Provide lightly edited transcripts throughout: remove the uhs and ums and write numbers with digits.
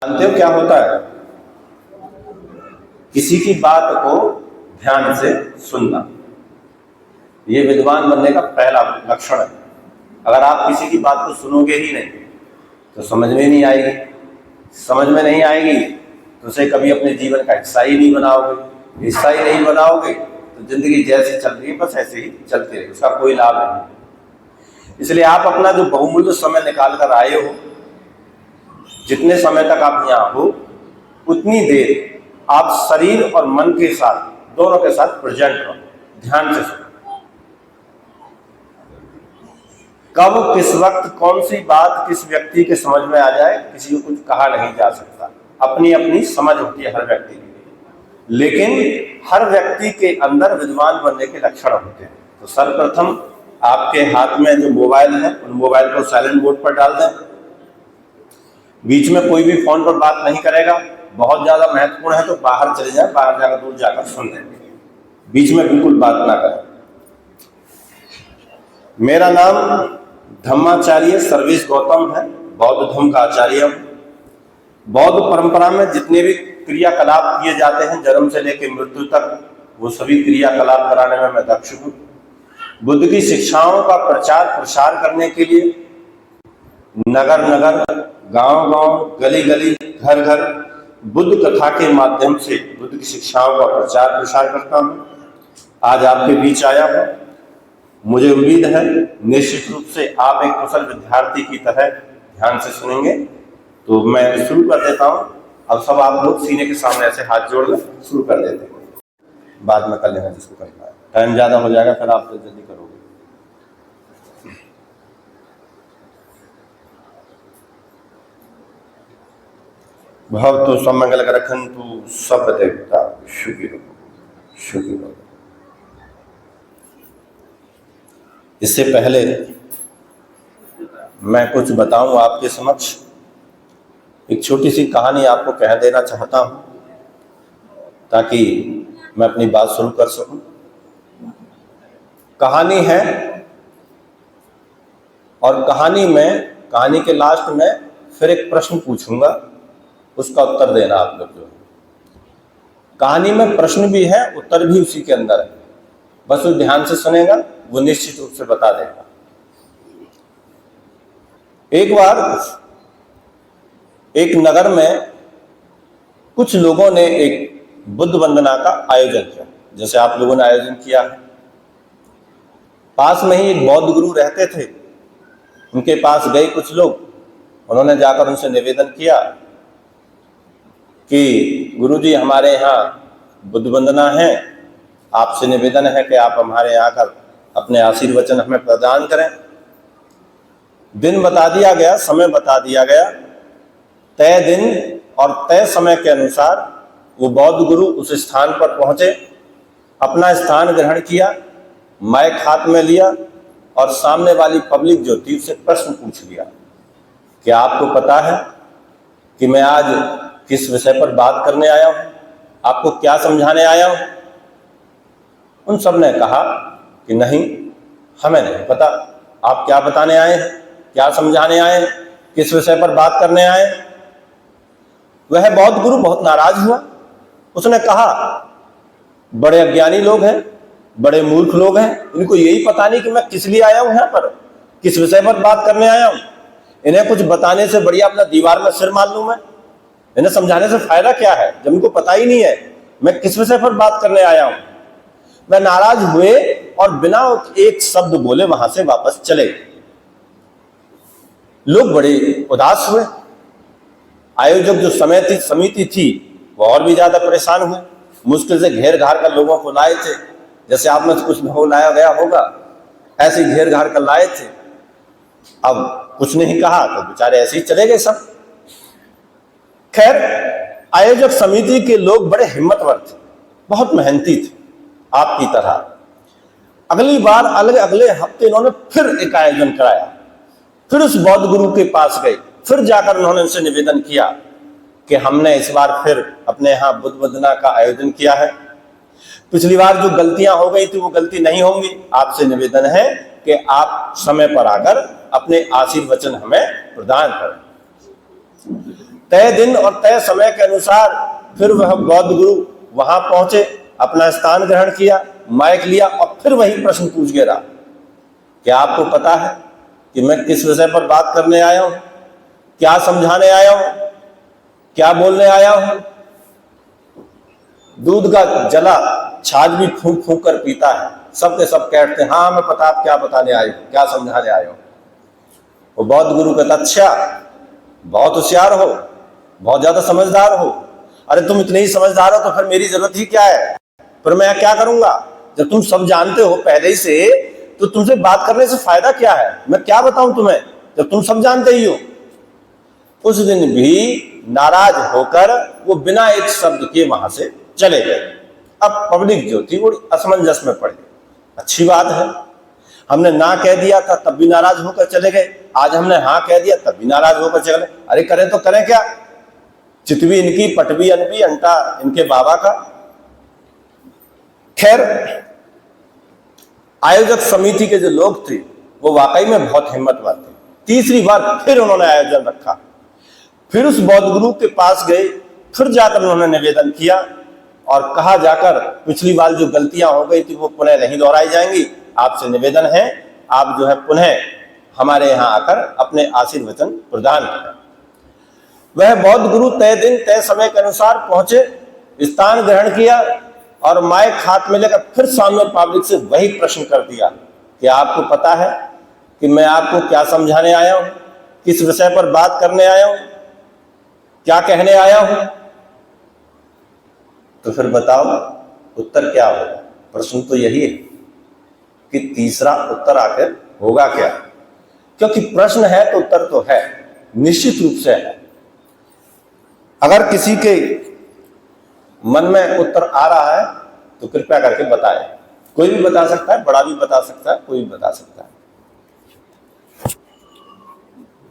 जानते हो क्या होता है? किसी की बात को ध्यान से सुनना, ये विद्वान बनने का पहला लक्षण है। अगर आप किसी की बात को सुनोगे ही नहीं तो समझ में नहीं आएगी, समझ में नहीं आएगी तो उसे कभी अपने जीवन का हिस्सा ही नहीं बनाओगे। हिस्सा ही नहीं बनाओगे तो जिंदगी जैसे चल रही है बस ऐसे ही चलती रहेगी, उसका कोई लाभ नहीं। इसलिए आप अपना जो बहुमूल्य समय निकाल कर आए हो, जितने समय तक आप यहाँ हो उतनी देर आप शरीर और मन के साथ, दोनों के साथ प्रेजेंट रहो, ध्यान से सुनो। कब किस वक्त कौन सी बात किस व्यक्ति के समझ में आ जाए किसी को कुछ कहा नहीं जा सकता। अपनी अपनी समझ होती है हर व्यक्ति की, लेकिन हर व्यक्ति के अंदर विद्वान बनने के लक्षण होते हैं। तो सर्वप्रथम आपके हाथ में जो मोबाइल है उन मोबाइल को साइलेंट मोड पर डाल दें। बीच में कोई भी फोन पर बात नहीं करेगा। बहुत ज्यादा महत्वपूर्ण है तो बाहर चले जाए, बाहर जाकर दूर जाकर सुन लेंगे, बीच में बिल्कुल बात ना करें। मेरा नाम धम्माचार्य सर्वेश गौतम है, बौद्ध धर्म का आचार्य हूं। बौद्ध परंपरा में जितने भी क्रियाकलाप किए जाते हैं जन्म से लेकर मृत्यु तक, वो सभी क्रियाकलाप कराने में मैं दक्ष हूं। बुद्ध की शिक्षाओं का प्रचार प्रसार करने के लिए नगर नगर, गांव गांव, गली गली, घर घर बुद्ध कथा के माध्यम से बुद्ध की शिक्षाओं का प्रचार प्रसार करता हूं। आज आपके बीच आया हूं। मुझे उम्मीद है निश्चित रूप से आप एक कुशल विद्यार्थी की तरह ध्यान से सुनेंगे। तो मैं शुरू कर देता हूं। अब सब आप लोग सीने के सामने ऐसे हाथ जोड़ कर शुरू कर देते हैं, बाद में कर लेना जिसको करना है। टाइम ज्यादा हो जाएगा फिर आप जल्दी करोगे। भवतु समंगल रखन्तु सब देवता सुखी रहो, सुखी रहो। इससे पहले मैं कुछ बताऊं आपके समक्ष, एक छोटी सी कहानी आपको कह देना चाहता हूं ताकि मैं अपनी बात शुरू कर सकूं। कहानी है और कहानी के लास्ट में फिर एक प्रश्न पूछूंगा, उसका उत्तर देना आप लोग। जो कहानी में प्रश्न भी है, उत्तर भी उसी के अंदर है, बस वो ध्यान से सुनेगा, वो निश्चित रूप से बता देगा। एक बार एक नगर में कुछ लोगों ने एक बुद्ध वंदना का आयोजन किया, जैसे आप लोगों ने आयोजन किया है। पास में ही एक बौद्ध गुरु रहते थे, उनके पास गए कुछ लोग। उन्होंने जाकर उनसे निवेदन किया कि गुरुजी हमारे यहाँ बुद्ध वंदना है, आपसे निवेदन है कि आप हमारे यहाँ आकर अपने आशीर्वचन हमें प्रदान करें। दिन बता दिया गया, समय बता दिया गया। तय दिन और तय समय के अनुसार वो बौद्ध गुरु उस स्थान पर पहुंचे, अपना स्थान ग्रहण किया, माइक हाथ में लिया और सामने वाली पब्लिक जो थी उससे प्रश्न पूछ लिया कि आपको पता है कि मैं आज किस विषय पर बात करने आया हूं, आपको क्या समझाने आया हूं? उन सब ने कहा कि नहीं, हमें नहीं पता, आप क्या बताने आए हैं, क्या समझाने आए हैं, किस विषय पर बात करने आए हैं? वह बौद्ध गुरु बहुत नाराज हुआ। उसने कहा बड़े अज्ञानी लोग हैं, बड़े मूर्ख लोग हैं, इनको यही पता नहीं कि मैं किस लिए आया हूं, यहाँ पर किस विषय पर बात करने आया हूं। इन्हें कुछ बताने से बढ़िया अपना दीवार में सिर मार लूं मैं। इन्हें समझाने से फायदा क्या है जब इनको पता ही नहीं है मैं किस विषय पर बात करने आया हूं। मैं नाराज हुए और बिना एक शब्द बोले वहां से वापस चले। लोग बड़े उदास हुए। आयोजक जो समिति थी वो और भी ज्यादा परेशान हुए। मुश्किल से घेर घार कर लोगों को लाए थे, जैसे आप में से कुछ लोगों लाया गया होगा, ऐसे घेर घार कर लाए थे। अब कुछ नहीं कहा तो बेचारे ऐसे ही चले गए सब। खैर, आयोजक समिति के लोग बड़े हिम्मतवर थे, बहुत मेहनती थे आपकी तरह। अगली बार अगले हफ्ते इन्होंने फिर एक आयोजन कराया। फिर उस बौद्ध गुरु के पास गए, फिर जाकर उन्होंने उनसे निवेदन किया कि हमने इस बार फिर अपने यहाँ बुद्ध वंदना का आयोजन किया है। पिछली बार जो गलतियां हो गई थी वो गलती नहीं होंगी। आपसे निवेदन है कि आप समय पर आकर अपने आशीर्वचन हमें प्रदान करें। तय दिन और तय समय के अनुसार फिर वह बौद्ध गुरु वहां पहुंचे, अपना स्थान ग्रहण किया, माइक लिया और फिर वही प्रश्न पूछ गिरा, क्या आपको पता है कि मैं किस विषय पर बात करने आया हूं, क्या समझाने आया हूं, क्या बोलने आया हूं? दूध का जला छाछ भी फूंक फूंक कर पीता है। सबके सब कहते हैं हाँ हमें पता, आप क्या बताने आए हो, क्या समझाने आए हो। वो बौद्ध गुरु कहता, अच्छा बहुत होशियार हो, बहुत ज्यादा समझदार हो। अरे तुम इतने ही समझदार हो तो फिर मेरी जरूरत ही क्या है, फिर मैं क्या करूंगा? जब तुम सब जानते हो पहले ही से तो तुमसे बात करने से फायदा क्या है? मैं क्या बताऊं तुम्हें जब तुम सब जानते ही हो। उस दिन भी नाराज होकर वो बिना एक शब्द के वहां से चले गए। अब पब्लिक जो थी वो असमंजस में पड़ गई। अच्छी बात है, हमने ना कह दिया था तब भी नाराज होकर चले गए, आज हमने हाँ कह दिया तब भी नाराज होकर चले। अरे करें तो करें क्या? चितवी इनकी, पटवी अनबी, अंटा इनके बाबा का। खैर, आयोजक समिति के जो लोग थे वो वाकई में बहुत हिम्मतवान थे। तीसरी बार फिर उन्होंने आयोजन रखा, फिर उस बौद्ध गुरु के पास गए, फिर जाकर उन्होंने निवेदन किया और कहा जाकर पिछली बार जो गलतियां हो गई थी वो पुनः नहीं दोहराई जाएंगी। आपसे निवेदन है आप जो है पुनः हमारे यहाँ आकर अपने आशीर्वचन प्रदान करें। वह बौद्ध गुरु तय दिन तय समय के अनुसार पहुंचे, स्थान ग्रहण किया और माइक हाथ में लेकर फिर सामने पब्लिक से वही प्रश्न कर दिया कि आपको पता है कि मैं आपको क्या समझाने आया हूं, किस विषय पर बात करने आया हूं, क्या कहने आया हूं? तो फिर बताओ उत्तर क्या होगा? प्रश्न तो यही है कि तीसरा उत्तर आखिर होगा क्या? क्योंकि प्रश्न है तो उत्तर तो है, निश्चित रूप से है। अगर किसी के मन में उत्तर आ रहा है तो कृपया करके बताएं। कोई भी बता सकता है, बड़ा भी बता सकता है, कोई भी बता सकता है।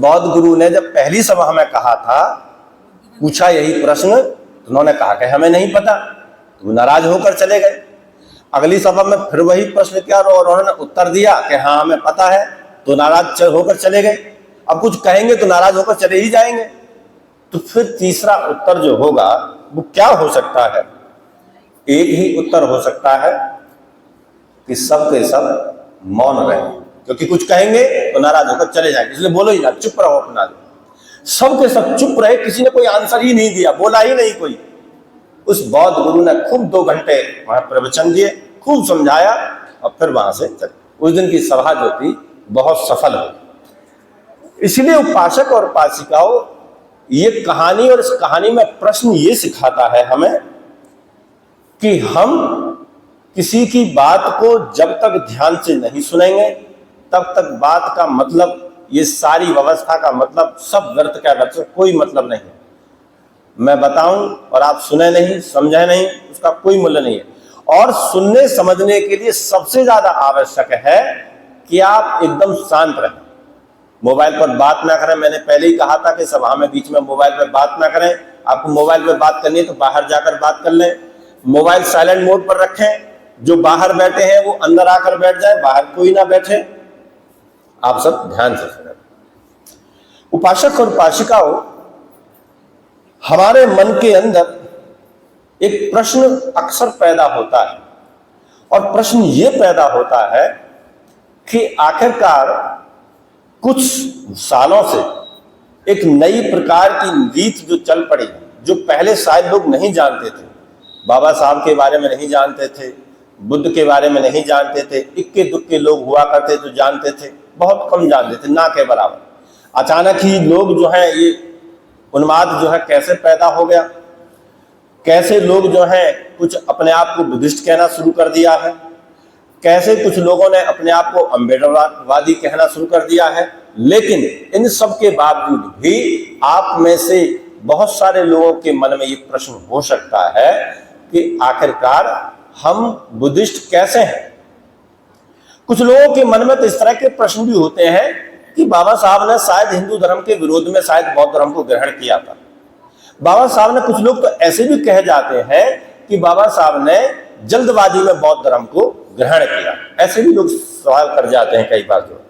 बौद्ध गुरु ने जब पहली सभा में कहा था, पूछा यही प्रश्न, तो उन्होंने कहा कि हमें नहीं पता, तो नाराज होकर चले गए। अगली सभा में फिर वही प्रश्न किया और उन्होंने उत्तर दिया कि हाँ हमें पता है, तो नाराज होकर चले गए। अब कुछ कहेंगे तो नाराज होकर चले ही जाएंगे। तो फिर तीसरा उत्तर जो होगा वो क्या हो सकता है? एक ही उत्तर हो सकता है कि सब के सब मौन रहे, क्योंकि कुछ कहेंगे तो नाराज होकर चले जाएंगे, इसलिए बोलो ही ना, चुप रहो अपना। सब के सब चुप रहे, किसी ने कोई आंसर ही नहीं दिया, बोला ही नहीं कोई। उस बौद्ध गुरु ने खूब 2 घंटे वहां प्रवचन दिए, खूब समझाया और फिर वहां से चले। उस दिन की सभा जो थी बहुत सफल हुई। इसलिए उपासक और उपासिकाओं, ये कहानी और इस कहानी में प्रश्न ये सिखाता है हमें कि हम किसी की बात को जब तक ध्यान से नहीं सुनेंगे तब तक बात का मतलब, ये सारी व्यवस्था का मतलब सब व्यर्थ का व्यर्थ, कोई मतलब नहीं है। मैं बताऊं और आप सुने नहीं, समझे नहीं, उसका कोई मूल्य नहीं है। और सुनने समझने के लिए सबसे ज्यादा आवश्यक है कि आप एकदम शांत रहें, मोबाइल पर बात ना करें। मैंने पहले ही कहा था कि सभा में बीच में मोबाइल पर बात ना करें। आपको मोबाइल पर बात करनी है तो बाहर जाकर बात कर लें। मोबाइल साइलेंट मोड पर रखें, जो बाहर बैठे हैं वो अंदर आकर बैठ जाए, बाहर कोई ना बैठे। आप सब ध्यान से सुनें। उपासक और उपासिकाओं, हमारे मन के अंदर एक प्रश्न अक्सर पैदा होता है और प्रश्न ये पैदा होता है कि आखिरकार कुछ सालों से एक नई प्रकार की रीत जो चल पड़ी है, जो पहले शायद लोग नहीं जानते थे। बाबा साहब के बारे में नहीं जानते थे, बुद्ध के बारे में नहीं जानते थे, इक्के दुक्के लोग हुआ करते जो जानते थे, बहुत कम जानते थे, ना के बराबर। अचानक ही लोग जो है, ये उन्माद जो है कैसे पैदा हो गया, कैसे लोग जो है कुछ अपने आप को बुद्धिस्ट कहना शुरू कर दिया है, कैसे कुछ लोगों ने अपने आप को अम्बेडकरवादी कहना शुरू कर दिया है। लेकिन इन सब के बावजूद भी आप में से बहुत सारे लोगों के मन में ये प्रश्न हो सकता है कि आखिरकार हम बुद्धिस्ट कैसे हैं। कुछ लोगों के मन में तो इस तरह के प्रश्न भी होते हैं कि बाबा साहब ने शायद हिंदू धर्म के विरोध में शायद बौद्ध धर्म को ग्रहण किया था। बाबा साहब ने, कुछ लोग तो ऐसे भी कह जाते हैं कि बाबा साहब ने जल्दबाजी में बौद्ध धर्म को ग्रहण किया। ऐसे भी लोग सवाल कर जाते हैं कई बार। जो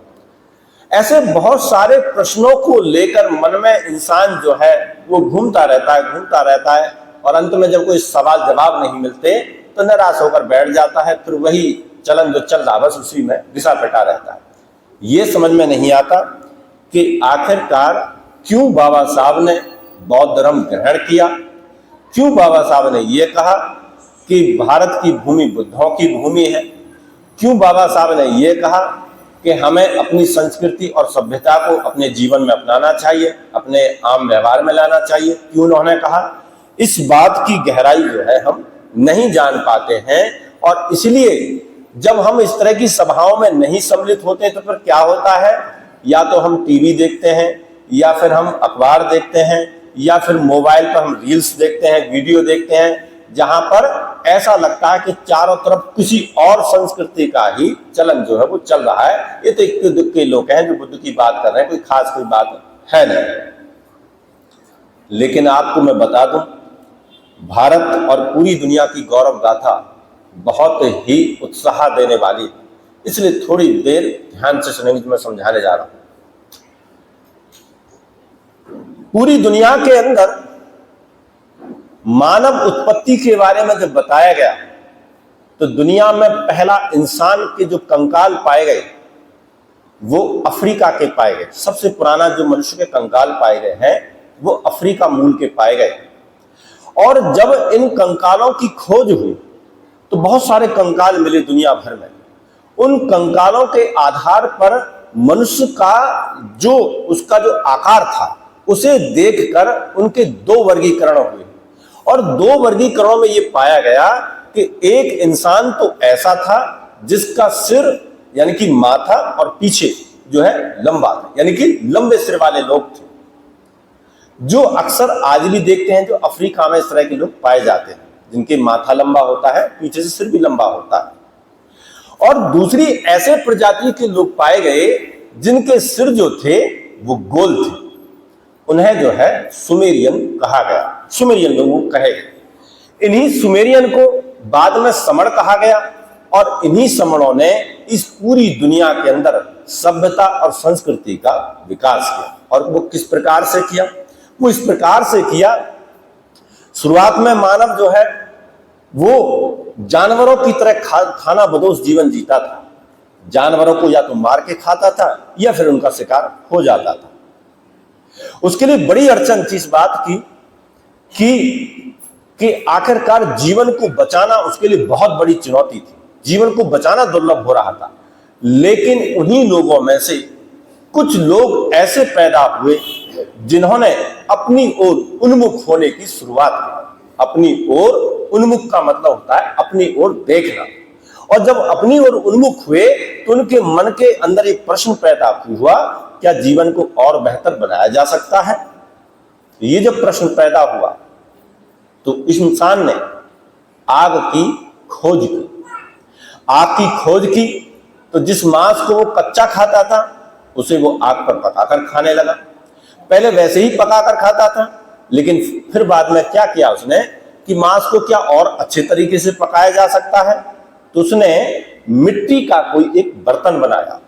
ऐसे बहुत सारे प्रश्नों को लेकर मन में इंसान जो है वो घूमता रहता है और अंत में जब कोई सवाल जवाब नहीं मिलते तो निराश होकर बैठ जाता है। फिर वही चलन जो चल रहा बस उसी में घिसा पिटा रहता है। ये समझ में नहीं आता कि आखिरकार क्यों बाबा साहब ने बौद्ध धर्म ग्रहण किया, क्यों बाबा साहब ने ये कहा कि भारत की भूमि बुद्धों की भूमि है, क्यों बाबा साहब ने ये कहा कि हमें अपनी संस्कृति और सभ्यता को अपने जीवन में अपनाना चाहिए, अपने आम व्यवहार में लाना चाहिए, क्यों उन्होंने कहा। इस बात की गहराई जो है हम नहीं जान पाते हैं और इसलिए जब हम इस तरह की सभाओं में नहीं सम्मिलित होते हैं तो फिर क्या होता है, या तो हम टीवी देखते हैं या फिर हम अखबार देखते हैं या फिर मोबाइल पर हम रील्स देखते हैं, वीडियो देखते हैं, जहां पर ऐसा लगता है कि चारों तरफ किसी और संस्कृति का ही चलन जो है वो चल रहा है। ये तो इक्के दुक्के लोग हैं जो बुद्ध की बात कर रहे हैं, कोई खास कोई बात है नहीं। लेकिन आपको मैं बता दूं, भारत और पूरी दुनिया की गौरव गाथा बहुत ही उत्साह देने वाली, इसलिए थोड़ी देर ध्यान से सुनेंगे जो मैं समझाने जा रहा हूं। पूरी दुनिया के अंदर मानव उत्पत्ति के बारे में जब बताया गया तो दुनिया में पहला इंसान के जो कंकाल पाए गए वो अफ्रीका के पाए गए। सबसे पुराना जो मनुष्य के कंकाल पाए गए हैं वो अफ्रीका मूल के पाए गए। और जब इन कंकालों की खोज हुई तो बहुत सारे कंकाल मिले दुनिया भर में। उन कंकालों के आधार पर मनुष्य का जो उसका जो आकार था उसे देखकर उनके दो वर्गीकरण हुए और दो वर्गीकरणों में यह पाया गया कि एक इंसान तो ऐसा था जिसका सिर यानी कि माथा और पीछे जो है लंबा था, यानी कि लंबे सिर वाले लोग थे, जो अक्सर आज भी देखते हैं। जो अफ्रीका में इस तरह के लोग पाए जाते हैं जिनके माथा लंबा होता है, पीछे से सिर भी लंबा होता है। और दूसरी ऐसे प्रजाति के लोग पाए गए जिनके सिर जो थे वो गोल थे, उन्हें जो है सुमेरियन कहा गया, सुमेरियन लोग कहे गए। इन्हीं सुमेरियन को बाद में समण कहा गया और इन्हीं समणों ने इस पूरी दुनिया के अंदर सभ्यता और संस्कृति का विकास किया। और वो किस प्रकार से किया? वो इस प्रकार से किया, शुरुआत में मानव जो है वो जानवरों की तरह खाना बदोश जीवन जीता था। जानवरों को या तो मार के खाता था या फिर उनका शिकार हो जाता था। उसके लिए बड़ी अड़चन थी इस बात की कि आखिरकार जीवन को बचाना उसके लिए बहुत बड़ी चुनौती थी। जीवन को बचाना दुर्लभ हो रहा था। लेकिन उन्हीं लोगों में से कुछ लोग ऐसे पैदा हुए जिन्होंने अपनी ओर उन्मुख होने की शुरुआत की। अपनी ओर उन्मुख का मतलब होता है अपनी ओर देखना। और जब अपनी ओर उन्मुख हुए तो उनके मन के अंदर एक प्रश्न पैदा हुआ, क्या जीवन को और बेहतर बनाया जा सकता है? ये जब प्रश्न पैदा हुआ तो इस इंसान ने आग की खोज की। आग की खोज की तो जिस मांस को वो कच्चा खाता था उसे वो आग पर पकाकर खाने लगा। पहले वैसे ही पकाकर खाता था, लेकिन फिर बाद में क्या किया उसने कि मांस को क्या और अच्छे तरीके से पकाया जा सकता है, तो उसने मिट्टी का कोई एक बर्तन बनाया।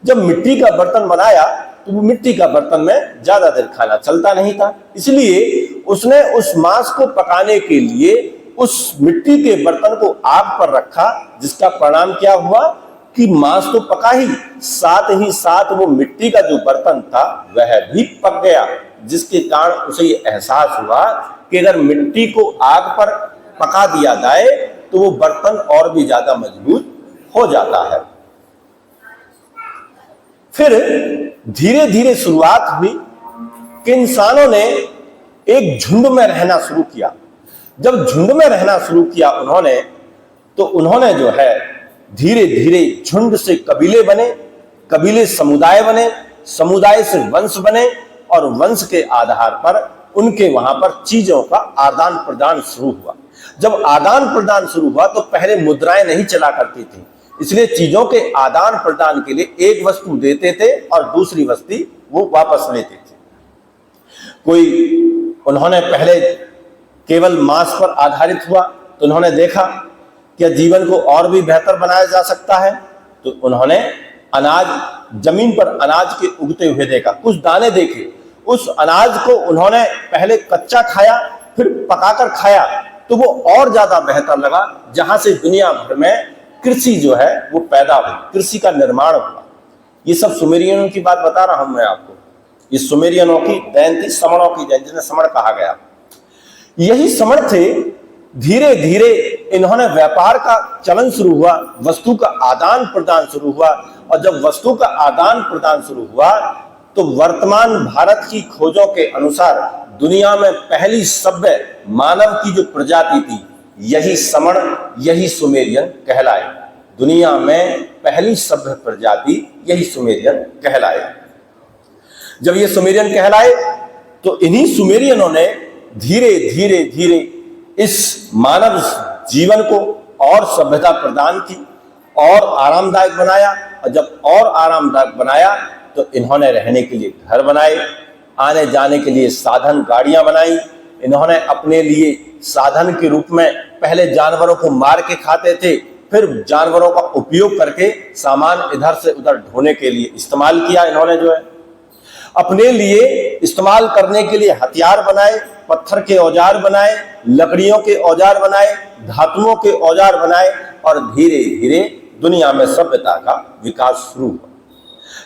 जब मिट्टी का बर्तन बनाया तो वो मिट्टी का बर्तन में ज्यादा देर खाना चलता नहीं था, इसलिए उसने उस मांस को पकाने के लिए उस मिट्टी के बर्तन को आग पर रखा, जिसका परिणाम क्या हुआ कि मांस तो पका ही साथ वो मिट्टी का जो बर्तन था वह भी पक गया, जिसके कारण उसे ये एहसास हुआ कि अगर मिट्टी को आग पर पका दिया जाए तो वो बर्तन और भी ज्यादा मजबूत हो जाता है। फिर धीरे धीरे शुरुआत हुई कि इंसानों ने एक झुंड में रहना शुरू किया। जब झुंड में रहना शुरू किया उन्होंने जो है धीरे धीरे झुंड से कबीले बने, कबीले समुदाय बने, समुदाय से वंश बने और वंश के आधार पर उनके वहां पर चीजों का आदान प्रदान शुरू हुआ। जब आदान प्रदान शुरू हुआ तो पहले मुद्राएं नहीं चला करती थी, इसलिए चीजों के आदान प्रदान के लिए एक वस्तु देते थे और दूसरी वस्तु वो वापस लेते थे। उन्होंने पहले केवल मांस पर आधारित हुआ तो उन्होंने देखा क्या जीवन को और भी बेहतर बनाया जा सकता है, तो उन्होंने अनाज, जमीन पर अनाज के उगते हुए देखा, कुछ दाने देखे, उस अनाज को उन्होंने पहले कच्चा खाया, फिर पकाकर खाया, तो वो और ज्यादा बेहतर लगा, जहां से दुनिया भर में कृषि जो है वो पैदा हुई, कृषि का निर्माण हुआ। ये सब सुमेरियनों की बात बता रहा हूं मैं आपको। ये सुमेरियनों की देन थी, समणों की देन, जिन्हें समण कहा गया। यही समण थे। धीरे धीरे इन्होंने व्यापार का चलन शुरू हुआ, वस्तु का आदान प्रदान शुरू हुआ, और जब वस्तु का आदान प्रदान शुरू हुआ तो वर्तमान भारत की खोजों के अनुसार दुनिया में पहली सभ्य मानव की जो प्रजाति थी, यही समण, यही सुमेरियन कहलाए। दुनिया में पहली सभ्य प्रजाति यही सुमेरियन कहलाए। जब ये सुमेरियन कहलाए तो इन्हीं सुमेरियनों ने धीरे धीरे धीरे इस मानव जीवन को और सभ्यता प्रदान की और आरामदायक बनाया। और जब और आरामदायक बनाया तो इन्होंने रहने के लिए घर बनाए, आने जाने के लिए साधन गाड़ियां बनाई। इन्होंने अपने लिए साधन के रूप में पहले जानवरों को मार के खाते थे, फिर जानवरों का उपयोग करके सामान इधर से उधर ढोने के लिए इस्तेमाल किया। इन्होंने जो है अपने लिए इस्तेमाल करने के लिए हथियार बनाए, पत्थर के औजार बनाए, लकड़ियों के औजार बनाए, धातुओं के औजार बनाए, और धीरे धीरे दुनिया में सभ्यता का विकास शुरू हुआ।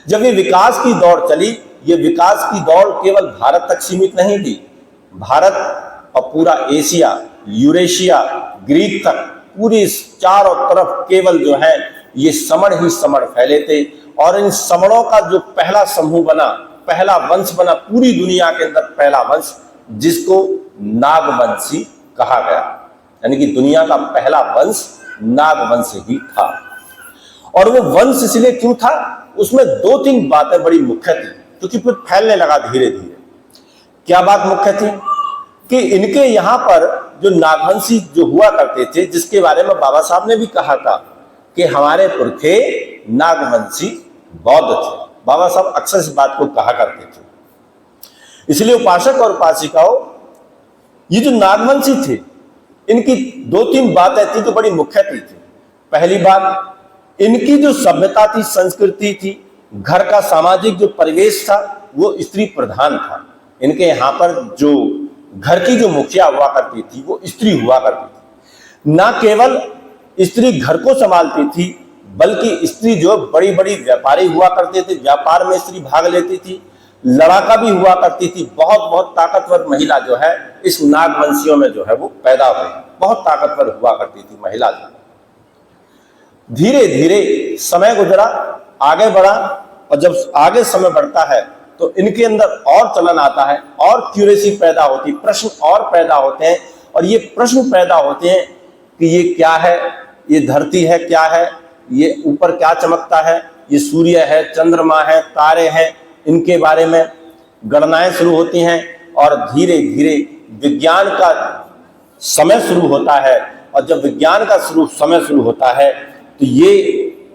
जब ये विकास की दौड़ चली, ये विकास की दौड़ केवल भारत तक सीमित नहीं थी। भारत और पूरा एशिया, यूरेशिया, ग्रीक तक, पूरी चारों तरफ केवल जो है ये समण ही समण फैले थे। और इन समणों का जो पहला समूह बना, पहला वंश बना पूरी दुनिया के अंदर, पहला वंश, जिसको नागवंशी कहा गया। यानी कि दुनिया का पहला वंश नागवंश ही था। और वो वंश इसलिए क्यों था, उसमें दो तीन बातें बड़ी मुख्य थी, क्योंकि फिर फैलने लगा धीरे धीरे। क्या बात मुख्य थी कि इनके यहां पर जो नागवंशी जो हुआ करते थे, जिसके बारे में बाबा साहब ने भी कहा था कि हमारे पुरखे नागवंशी बौद्ध थे। बाबा साहब अक्सर इस बात को कहा करते थे। इसलिए उपासक और उपासिकाओं, ये जो नागवंशी थे, इनकी दो तीन बातें थी जो बड़ी मुख्य थी। पहली बात, इनकी जो सभ्यता थी, संस्कृति थी, घर का सामाजिक जो परिवेश था वो स्त्री प्रधान था। इनके यहाँ पर जो घर की जो मुखिया हुआ करती थी वो स्त्री हुआ करती थी। ना केवल स्त्री घर को संभालती थी, बल्कि स्त्री जो बड़ी बड़ी व्यापारी हुआ करते थे, व्यापार में स्त्री भाग लेती थी, लड़ाका भी हुआ करती थी। बहुत बहुत ताकतवर महिला जो है इस नागवंशियों में जो है वो पैदा हुई, बहुत ताकतवर हुआ करती थी महिला। धीरे धीरे समय गुजरा, आगे बढ़ा, और जब आगे समय बढ़ता है तो इनके अंदर और चलन आता है, और क्यूरेसी पैदा होती, प्रश्न और पैदा होते हैं। और ये प्रश्न पैदा होते हैं कि ये क्या है, ये धरती है क्या है, ये ऊपर क्या चमकता है, ये सूर्य है, चंद्रमा है, तारे हैं, इनके बारे में गणनाएं शुरू होती हैं। और धीरे धीरे विज्ञान का समय शुरू होता है। और जब विज्ञान का समय शुरू होता है तो ये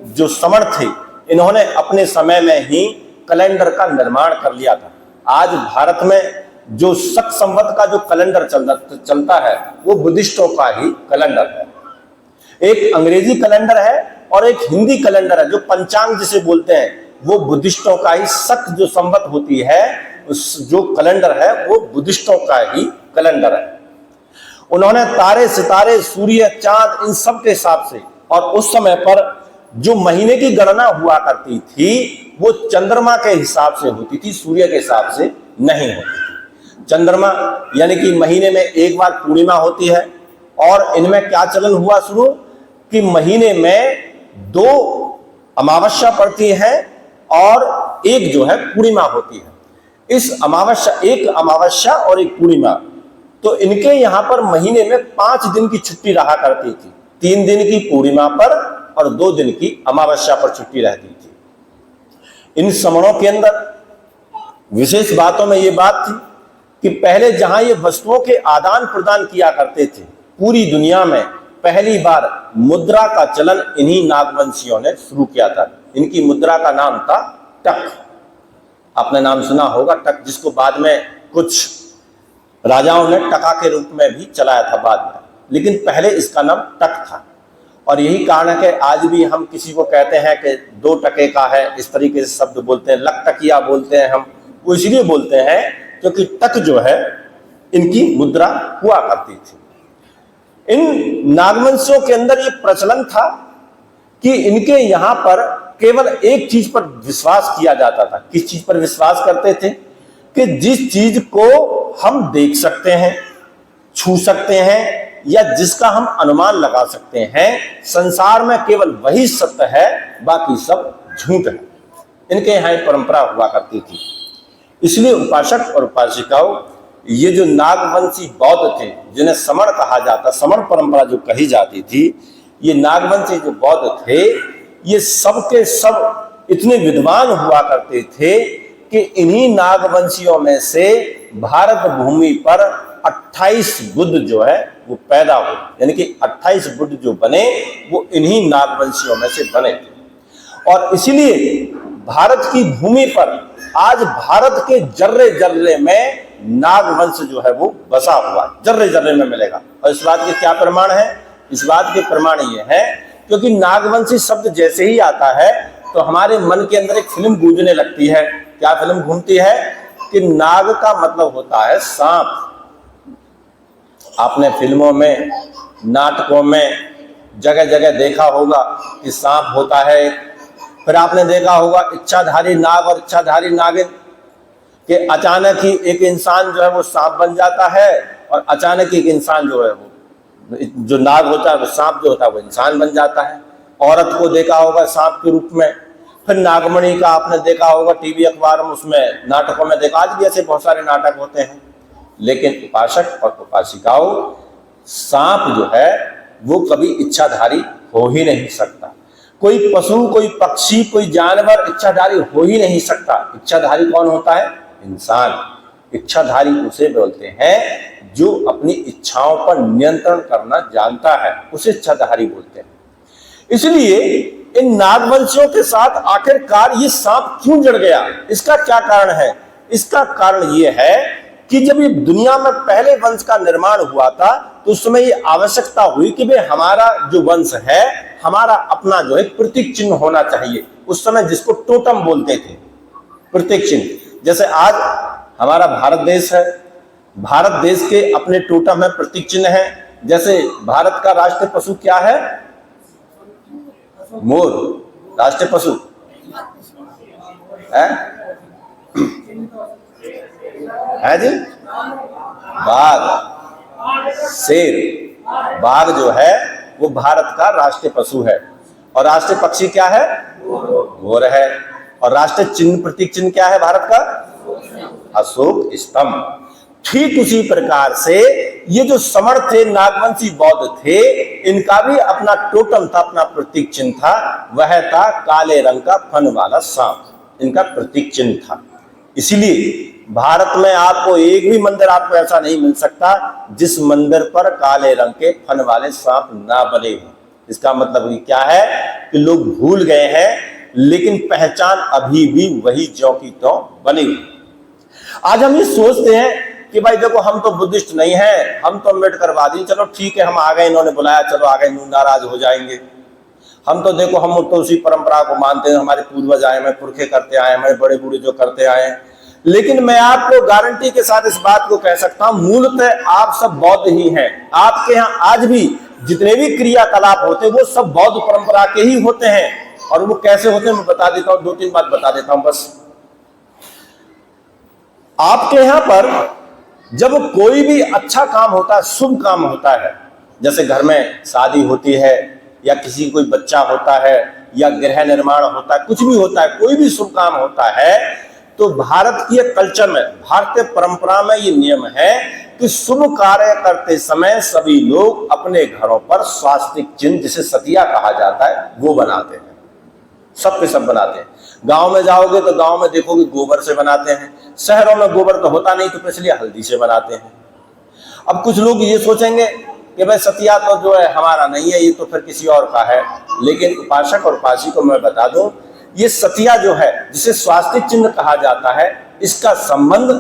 जो समण थे, इन्होंने अपने समय में ही कैलेंडर का निर्माण कर लिया था। आज भारत में जो शक संवत का जो कैलेंडर चलता है वो बुद्धिस्टों का ही कैलेंडर है। एक अंग्रेजी कैलेंडर है और एक हिंदी कैलेंडर है, जो पंचांग जिसे बोलते हैं, वो बुद्धिस्टों का ही शक जो संवत होती है, उस जो कैलेंडर है वो बुद्धिस्टों का ही कैलेंडर है। उन्होंने तारे, सितारे, सूर्य, चांद, इन सब के हिसाब से, और उस समय पर जो महीने की गणना हुआ करती थी वो चंद्रमा के हिसाब से होती थी, सूर्य के हिसाब से नहीं होती। चंद्रमा यानी कि महीने में एक बार पूर्णिमा होती है। और इनमें क्या चलन हुआ शुरू कि महीने में 2 अमावस्या पड़ती है और एक जो है पूर्णिमा होती है। इस अमावस्या, एक अमावस्या और एक पूर्णिमा, तो इनके यहां पर महीने में 5 दिन की छुट्टी रहा करती थी। 3 दिन की पूर्णिमा पर और 2 दिन की अमावस्या पर छुट्टी रहती थी। इन समणों के अंदर विशेष बातों में यह बात थी कि पहले जहां ये वस्तुओं के आदान प्रदान किया करते थे, पूरी दुनिया में पहली बार मुद्रा का चलन इन्हीं नागवंशियों ने शुरू किया था। इनकी मुद्रा का नाम था टक। आपने नाम सुना होगा टक, जिसको बाद में कुछ राजाओं ने टका के रूप में भी चलाया था बाद में, लेकिन पहले इसका नाम टक था। और यही कारण है कि आज भी हम किसी को कहते हैं कि 2 टके का है, इस तरीके से शब्द बोलते हैं। लख टकिया बोलते हैं हम, वो इसलिए बोलते हैं क्योंकि टक जो है इनकी मुद्रा हुआ करती थी। इन नागवंशियों के अंदर ये प्रचलन था कि इनके यहां पर केवल एक चीज पर विश्वास किया जाता था। किस चीज पर विश्वास करते थे? कि जिस चीज को हम देख सकते हैं, छू सकते हैं या जिसका हम अनुमान लगा सकते हैं, संसार में केवल वही सत्य है, बाकी सब झूठ है। इनके यहां एक परंपरा हुआ करती थी। इसलिए उपासक और उपासिकाओं, ये जो नागवंशी बौद्ध थे, जिन्हें समण कहा जाता, समण परंपरा जो कही जाती थी, ये नागवंशी जो बौद्ध थे, ये सब के सब इतने विद्वान हुआ करते थे कि इन्हीं नागवंशियों में से भारत भूमि पर 28 बुद्ध जो है वो पैदा हुए। यानी कि 28 बुद्ध जो बने वो इन्हीं नागवंशियों में से बने थे। और इसीलिए भारत की भूमि पर आज भारत के जर्रे जर्रे में नागवंश जो है वो बसा हुआ है, जर्रे जर्रे में मिलेगा। और इस बात के क्या प्रमाण है? इस बात के प्रमाण ये है क्योंकि नागवंशी शब्द जैसे ही आता है तो हमारे मन के अंदर एक फिल्म गूंजने लगती है। क्या फिल्म घूमती है? कि नाग का मतलब होता है सांप। आपने फिल्मों में, नाटकों में जगह जगह देखा होगा कि सांप होता है। फिर आपने देखा होगा इच्छाधारी नाग और इच्छाधारी नागिन, कि अचानक ही एक इंसान जो है वो सांप बन जाता है और अचानक एक इंसान जो है वो, जो नाग होता है वो सांप जो होता है वो इंसान बन जाता है। औरत को देखा होगा सांप के रूप में। फिर नागमणि का आपने देखा होगा टीवी अखबार में, उसमें नाटकों में देखा। आज भी ऐसे बहुत सारे नाटक होते हैं। लेकिन उपासक और उपासिकाओं, सांप जो है वो कभी इच्छाधारी हो ही नहीं सकता। कोई पशु, कोई पक्षी, कोई जानवर इच्छाधारी हो ही नहीं सकता। इच्छाधारी कौन होता है? इंसान। इच्छाधारी उसे बोलते हैं जो अपनी इच्छाओं पर नियंत्रण करना जानता है, उसे इच्छाधारी बोलते हैं। इसलिए इन नागवंशियों के साथ आखिरकार ये सांप क्यों जड़ गया? इसका क्या कारण है? इसका कारण ये है कि जब ये दुनिया में पहले वंश का निर्माण हुआ था तो उस समय ये आवश्यकता हुई कि भाई हमारा जो वंश है, हमारा अपना जो है प्रतीक चिन्ह होना चाहिए। उस समय जिसको टोटम बोलते थे, प्रतीक चिन्ह। जैसे आज हमारा भारत देश है, भारत देश के अपने टोटम है, प्रतीक चिन्ह है। जैसे भारत का राष्ट्रीय पशु क्या है? मोर। राष्ट्रीय पशु है जी बाघ, शेर। बाघ जो है वो भारत का राष्ट्रीय पशु है। और राष्ट्रीय पक्षी क्या है? मोर है। और राष्ट्रीय चिन्ह, प्रतीक चिन्ह क्या है भारत का? अशोक स्तंभ। ठीक उसी प्रकार से ये जो समण थे, नागवंशी बौद्ध थे, इनका भी अपना टोटम था, अपना प्रतीक चिन्ह था। वह था काले रंग का फन वाला सांप। इनका प्रतीक चिन्ह था। इसीलिए भारत में आपको एक भी मंदिर आपको ऐसा नहीं मिल सकता जिस मंदिर पर काले रंग के फन वाले सांप ना बने हों। इसका मतलब क्या है कि लोग भूल गए हैं, लेकिन पहचान अभी भी वही ज्यों की त्यों बनी हुई। आज हम ये सोचते हैं कि भाई देखो, हम तो बुद्धिस्ट नहीं हैं, हम तो अम्बेडकरवादी, चलो ठीक है हम आ गए, इन्होंने बुलाया, चलो आ गए, नाराज हो जाएंगे। हम तो देखो, हम तो उसी परंपरा को मानते हैं, हमारे पूर्वज आए, हमारे पुरखे करते आए, हमारे बड़े बूढ़े जो करते आए। लेकिन मैं आपको गारंटी के साथ इस बात को कह सकता हूं, मूलतः आप सब बौद्ध ही हैं। आपके यहाँ आज भी जितने भी क्रियाकलाप होते हैं वो सब बौद्ध परंपरा के ही होते हैं। और वो कैसे होते हैं मैं बता देता हूं, 2-3 बात बता देता हूं बस। आपके यहाँ पर जब कोई भी अच्छा काम होता है, शुभ काम होता है, जैसे घर में शादी होती है या किसी कोई बच्चा होता है या गृह निर्माण होता है, कुछ भी होता है, कोई भी शुभ काम होता है, तो भारत की कल्चर में, भारतीय परंपरा में ये नियम है कि शुभ कार्य करते समय सभी लोग अपने घरों पर स्वास्तिक चिन्ह, जिसे सतिया कहा जाता है, वो बनाते हैं। सब पे सब बनाते हैं। गांव में जाओगे तो गांव में देखोगे गोबर से बनाते हैं। शहरों में गोबर तो होता नहीं, तो इसलिए हल्दी से बनाते हैं। अब कुछ लोग ये सोचेंगे कि भाई सतिया तो जो है हमारा नहीं है, ये तो फिर किसी और का है। लेकिन उपासक और उपासी को मैं बता दूं, ये सतिया जो है, जिसे स्वास्तिक चिन्ह कहा जाता है, इसका संबंध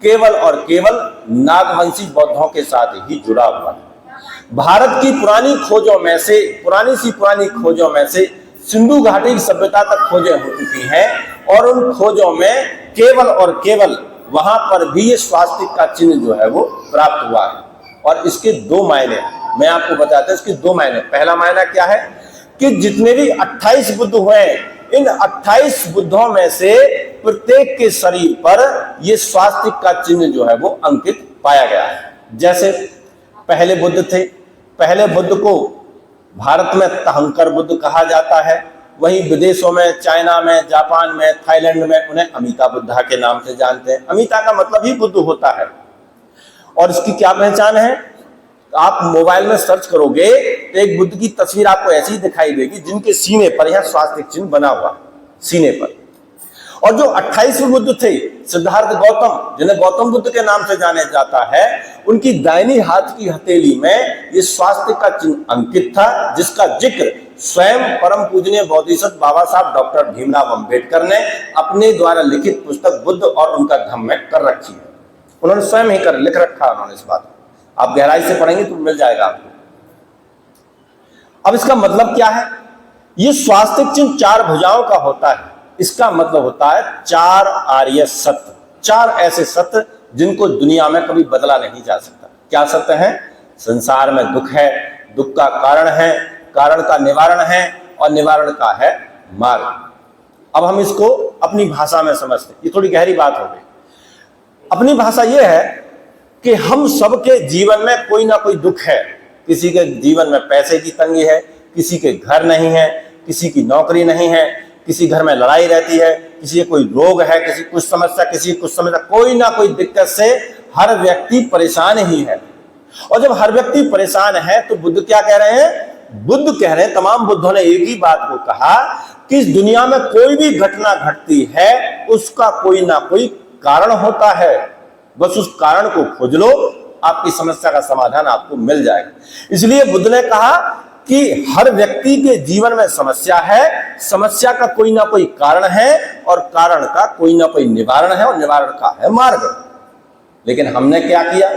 केवल और केवल नागवंशी बौद्धों के साथ ही जुड़ा हुआ है। भारत की पुरानी खोजों में से, पुरानी खोजों में से सिंधु घाटी की सभ्यता तक खोजें हो चुकी हैं और उन खोजों में केवल और केवल वहां पर भी ये स्वास्तिक का चिन्ह जो है वो प्राप्त हुआ है। और इसके दो मायने मैं आपको बताता हूं। इसके दो मायने, पहला मायना क्या है कि जितने भी 28 बुद्ध हुए, इन 28 बुद्धों में से प्रत्येक के शरीर पर यह स्वास्तिक का चिन्ह जो है वो अंकित पाया गया है। जैसे पहले बुद्ध थे, पहले बुद्ध को भारत में तहंकर बुद्ध कहा जाता है, वहीं विदेशों में, चाइना में, जापान में, थाईलैंड में उन्हें अमिता बुद्धा के नाम से जानते हैं। अमिता का मतलब ही बुद्ध होता है। और इसकी क्या पहचान है, आप मोबाइल में सर्च करोगे तो एक बुद्ध की तस्वीर आपको ऐसी ही दिखाई देगी जिनके सीने पर यह स्वास्तिक चिन्ह बना हुआ, सीने पर। और जो 28 बुद्ध थे, सिद्धार्थ गौतम, जिन्हें गौतम बुद्ध के नाम से जाने जाता है, उनकी दाहिनी हाथ की हथेली में ये स्वास्तिक का चिन्ह अंकित था, जिसका जिक्र स्वयं परम पूजनीय बोधिसत्व बाबा साहब डॉक्टर भीमराव अंबेडकर ने अपने द्वारा लिखित पुस्तक बुद्ध और उनका धम्म में कर रखी है। उन्होंने स्वयं ही कर लिख रखा उन्होंने इस बात, आप गहराई से पढ़ेंगे तो मिल जाएगा आपको। अब इसका मतलब क्या है, ये स्वास्तिक चिन्ह 4 भुजाओं का होता है। इसका मतलब होता है 4 आर्य सत्य, 4 ऐसे सत्य जिनको दुनिया में कभी बदला नहीं जा सकता। क्या सत्य है, संसार में दुख है, दुख का कारण है, कारण का निवारण है, और निवारण का है मार्ग। अब हम इसको अपनी भाषा में समझते हैं, ये थोड़ी गहरी बात हो गई। अपनी भाषा ये है कि हम सबके जीवन में कोई ना कोई दुख है। किसी के जीवन में पैसे की तंगी है, किसी के घर नहीं है, किसी की नौकरी नहीं है, किसी घर में लड़ाई रहती है, किसी कोई रोग है, किसी कुछ समस्या, किसी कुछ समस्या, कोई ना कोई दिक्कत से हर व्यक्ति परेशान ही है। और जब हर व्यक्ति परेशान है तो बुद्ध क्या कह रहे हैं, बुद्ध कह रहे हैं, तमाम बुद्धों ने एक ही बात को कहा कि इस दुनिया में कोई भी घटना घटती है उसका कोई ना कोई कारण होता है, बस उस कारण को खोज लो, आपकी समस्या का समाधान आपको मिल जाएगा। इसलिए बुद्ध ने कहा कि हर व्यक्ति के जीवन में समस्या है, समस्या का कोई ना कोई कारण है, और कारण का कोई ना कोई निवारण है, और निवारण का है मार्ग। लेकिन हमने क्या किया,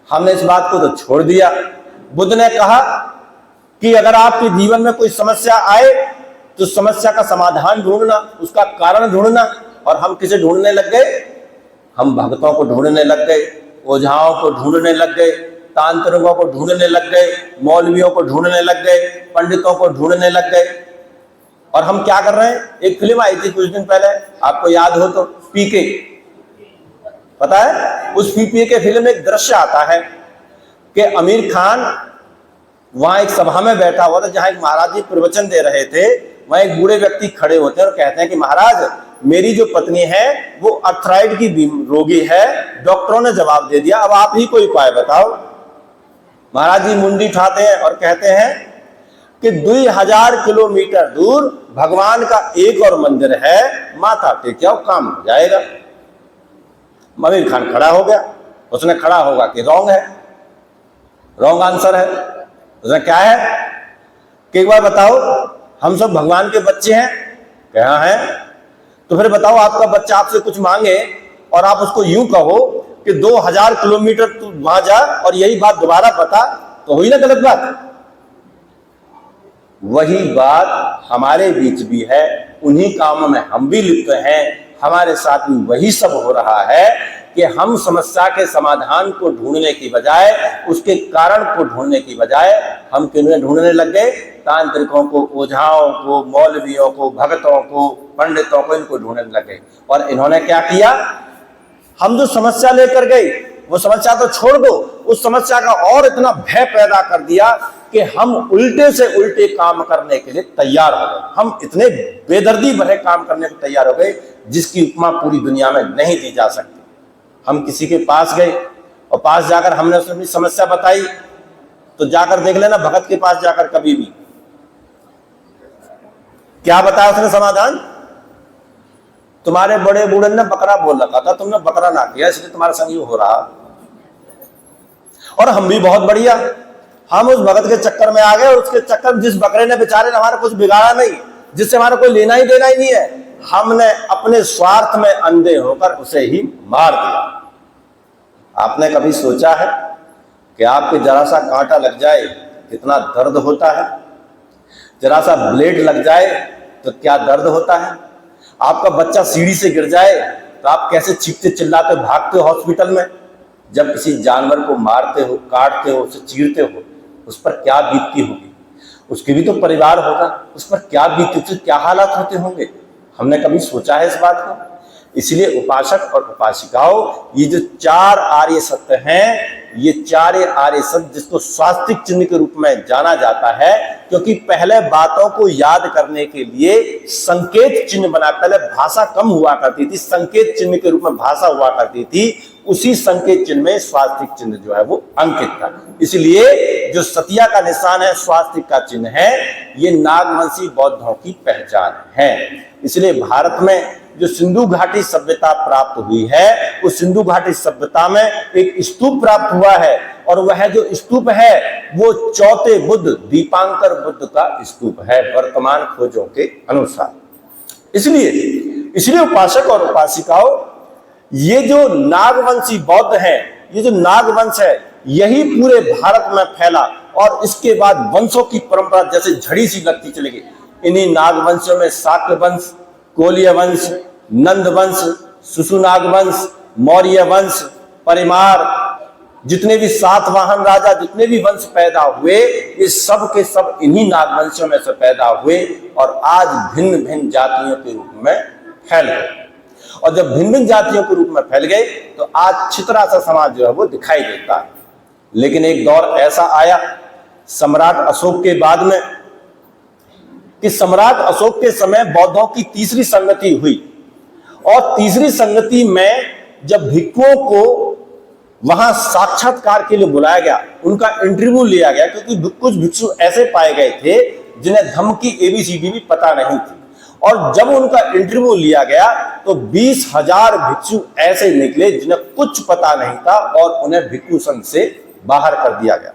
हमने इस बात को तो छोड़ दिया। बुद्ध ने कहा कि अगर आपके जीवन में कोई समस्या आए तो समस्या का समाधान ढूंढना, उसका कारण ढूंढना। और हम किसे ढूंढने लग गए, हम भक्तों को ढूंढने लग गए, ओझाओं को ढूंढने लग गए, तांत्रिकों को ढूंढने लग गए, मौलवियों को ढूंढने लग गए, पंडितों को ढूंढने लग गए। और हम क्या कर रहे हैं, एक फिल्म आई थी कुछ दिन पहले, आपको याद हो तो, पीके, पता है, उस पीके के फिल्म में एक दृश्य आता है कि आमिर खान वहां एक सभा में बैठा हुआ था, जहां एक महाराज जी प्रवचन दे रहे थे। वहां एक बूढ़े व्यक्ति खड़े होते हैं और कहते हैं कि महाराज, मेरी जो पत्नी है वो अर्थराइड की रोगी है, डॉक्टरों ने जवाब दे दिया, अब आप ही कोई उपाय बताओ। महाराज जी मुंडी उठाते हैं और कहते हैं कि 2000 किलोमीटर दूर भगवान का एक और मंदिर है, माथा टेक जाओ, काम हो जाएगा। आमिर खान खड़ा हो गया, उसने खड़ा होगा कि रॉन्ग है, रॉन्ग आंसर है। उसने क्या है कि एक बार बताओ, हम सब भगवान के बच्चे हैं, क्या है, तो फिर बताओ आपका बच्चा आपसे कुछ मांगे और आप उसको यूं कहो कि 2000 किलोमीटर तू वहां जा और यही बात दोबारा बता, तो हुई ना गलत बात। वही बात हमारे बीच भी है, उन्हीं कामों में हम भी लिप्त हैं, हमारे साथ भी वही सब हो रहा है कि हम समस्या के समाधान को ढूंढने की बजाय, उसके कारण को ढूंढने की बजाय, हम किन्हें ढूंढने लग गए, तांत्रिकों को, ओझाओं को, मौलवियों को, भक्तों को, पंडितों को, इनको ढूंढने लग गए। और इन्होंने क्या किया, हम जो समस्या लेकर गए वो समस्या तो छोड़ दो, उस समस्या का और इतना भय पैदा कर दिया कि हम उल्टे से उल्टे काम करने के लिए तैयार हो गए। हम इतने बेदर्दी भरे काम करने को तैयार हो गए जिसकी उपमा पूरी दुनिया में नहीं दी जा सकती। हम किसी के पास गए और पास जाकर हमने उसने अपनी समस्या बताई, तो जाकर देख लेना भगत के पास जाकर कभी भी क्या बताया उसने समाधान, तुम्हारे बड़े बूढ़े ने बकरा बोल रखा था, तुमने बकरा ना किया, इसलिए तुम्हारा संयोग हो रहा। और हम भी बहुत बढ़िया, हम उस भगत के चक्कर में आ गए, और उसके चक्कर में जिस बकरे ने बेचारे ने हमारा कुछ बिगाड़ा नहीं, जिससे हमारा कोई लेना ही देना ही नहीं है, हमने अपने स्वार्थ में अंधे होकर उसे ही मार दिया। आपने कभी सोचा है कि आपके जरा सा कांटा लग जाए कितना दर्द होता है, जरा सा ब्लेड लग जाए तो क्या दर्द होता है। आपका बच्चा सीढ़ी से गिर जाए तो आप कैसे चीखते चिल्लाते भागते हो हॉस्पिटल में। जब किसी जानवर को मारते हो, काटते हो, उसे चीरते हो, उस पर क्या बीतती होगी, उसके भी तो परिवार होगा, उस पर क्या बीतती, उसके क्या हालात होते होंगे। हमने कभी सोचा है इस बात को? इसलिए उपासक और उपासिकाओं, ये जो 4 आर्य सत्य हैं, ये 4 आर्य सत्य जिसको स्वास्तिक चिन्ह के रूप में जाना जाता है, क्योंकि पहले बातों को याद करने के लिए संकेत चिन्ह बना, पहले भाषा कम हुआ करती थी, संकेत चिन्ह के रूप में भाषा हुआ करती थी, उसी संकेत चिन्ह में स्वास्तिक चिन्ह जो है वो अंकित था। इसलिए जो सतिया का निशान है, स्वास्तिक का चिन्ह है, ये नागवंशी बौद्धों की पहचान है। इसलिए भारत में जो सिंधु घाटी सभ्यता प्राप्त हुई है, उस सिंधु घाटी सभ्यता में एक स्तूप प्राप्त हुआ है, और वह जो स्तूप है वो चौथे बुद्ध दीपांकर बुद्ध का स्तूप है वर्तमान खोजों के अनुसार। इसलिए उपासक और उपासिकाओं, ये जो नागवंशी बौद्ध हैं, ये जो नागवंश है, यही पूरे भारत में फैला, और इसके बाद वंशों की परंपरा जैसे झड़ी सी लगती चली गई। इन्हीं नागवंशों में शाक्य वंश, कोलिय वंश, नंद वंश, सुसुनाग वंश, मौर्य वंश, परिमार, जितने भी सातवाहन राजा, जितने भी वंश पैदा हुए, ये सब के सब इन्हीं नागवंशों में से पैदा हुए, और आज भिन्न भिन्न जातियों के रूप में फैल गए। और जब भिन्न भिन्न जातियों के रूप में फैल गए तो आज छितरा सा समाज जो है वो दिखाई देता है। लेकिन एक दौर ऐसा आया सम्राट अशोक के बाद में, कि सम्राट अशोक के समय बौद्धों की तीसरी संगति हुई, और तीसरी संगति में जब भिक्षुओं को वहां साक्षात्कार के लिए बुलाया गया, उनका इंटरव्यू लिया गया, क्योंकि कुछ भिक्षु ऐसे पाए गए थे जिन्हें धम्म की ABCD भी पता नहीं थी, और जब उनका इंटरव्यू लिया गया तो 20,000 भिक्षु ऐसे निकले जिन्हें कुछ पता नहीं था, और उन्हें भिक्षु संघ से बाहर कर दिया गया।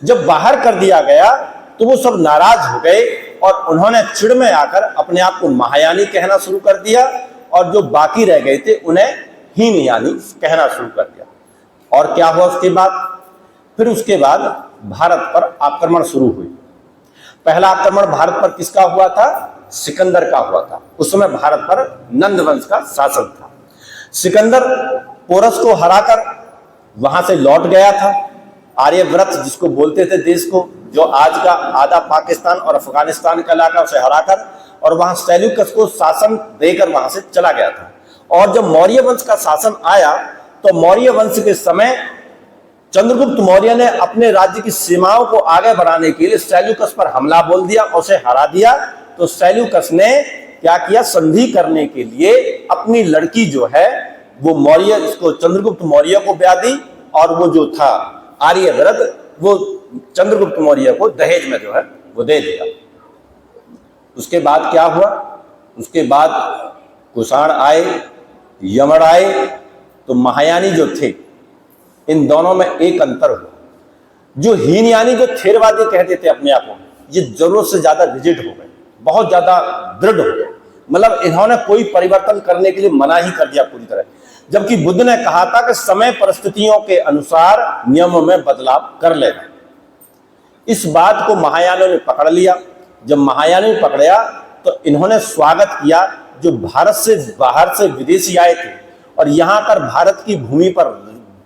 जब बाहर कर दिया गया तो वो सब नाराज हो गए, और उन्होंने चिढ़ में आकर अपने आप को महायानी कहना शुरू कर दिया, और जो बाकी रह गए थे उन्हें हीनयानी कहना शुरू कर दिया। और क्या हुआ उसके बाद? फिर उसके बाद भारत पर आक्रमण शुरू हुई। पहला आक्रमण भारत पर किसका हुआ था? सिकंदर का हुआ था। उस समय भारत पर नंद वंश का शासन था। सिकंदर पोरस को हराकर वहां से लौट गया था। आर्यव्रत जिसको बोलते थे देश को, जो आज का आधा पाकिस्तान और अफगानिस्तान का इलाका, उसे हराकर, और वहां सेल्यूकस को शासन देकर वहां से चला गया था। और जब मौर्य वंश का शासन आया तो मौर्य वंश के समय चंद्रगुप्त मौर्य ने अपने राज्य की सीमाओं को आगे बढ़ाने के लिए सेल्यूकस पर हमला बोल दिया, उसे हरा दिया। तो सेल्यूकस ने क्या किया? संधि करने के लिए अपनी लड़की जो है वो मौर्य, इसको चंद्रगुप्त मौर्य को ब्याह दी, और वो जो था आर्यव्रत, वो चंद्रगुप्त मौर्य को दहेज में जो है वो दे दिया। उसके बाद क्या हुआ? उसके बाद कुषाण आए, यमन आए, तो महायानी जो थे, इन दोनों में एक अंतर हुआ। जो हीनयानी, जो थेरवादी कहते थे अपने आप को, ये जरूरत से ज्यादा रिजिड हो गए, बहुत ज्यादा दृढ़ हो गए। मतलब इन्होंने कोई परिवर्तन करने के लिए मना ही कर दिया पूरी तरह। जबकि बुद्ध ने कहा था कि समय परिस्थितियों के अनुसार नियमों में बदलाव कर लेना। इस बात को महायानियों ने पकड़ लिया। जब महायानी ने पकड़या तो इन्होंने स्वागत किया जो भारत से बाहर से विदेशी आए थे, और यहां पर भारत की भूमि पर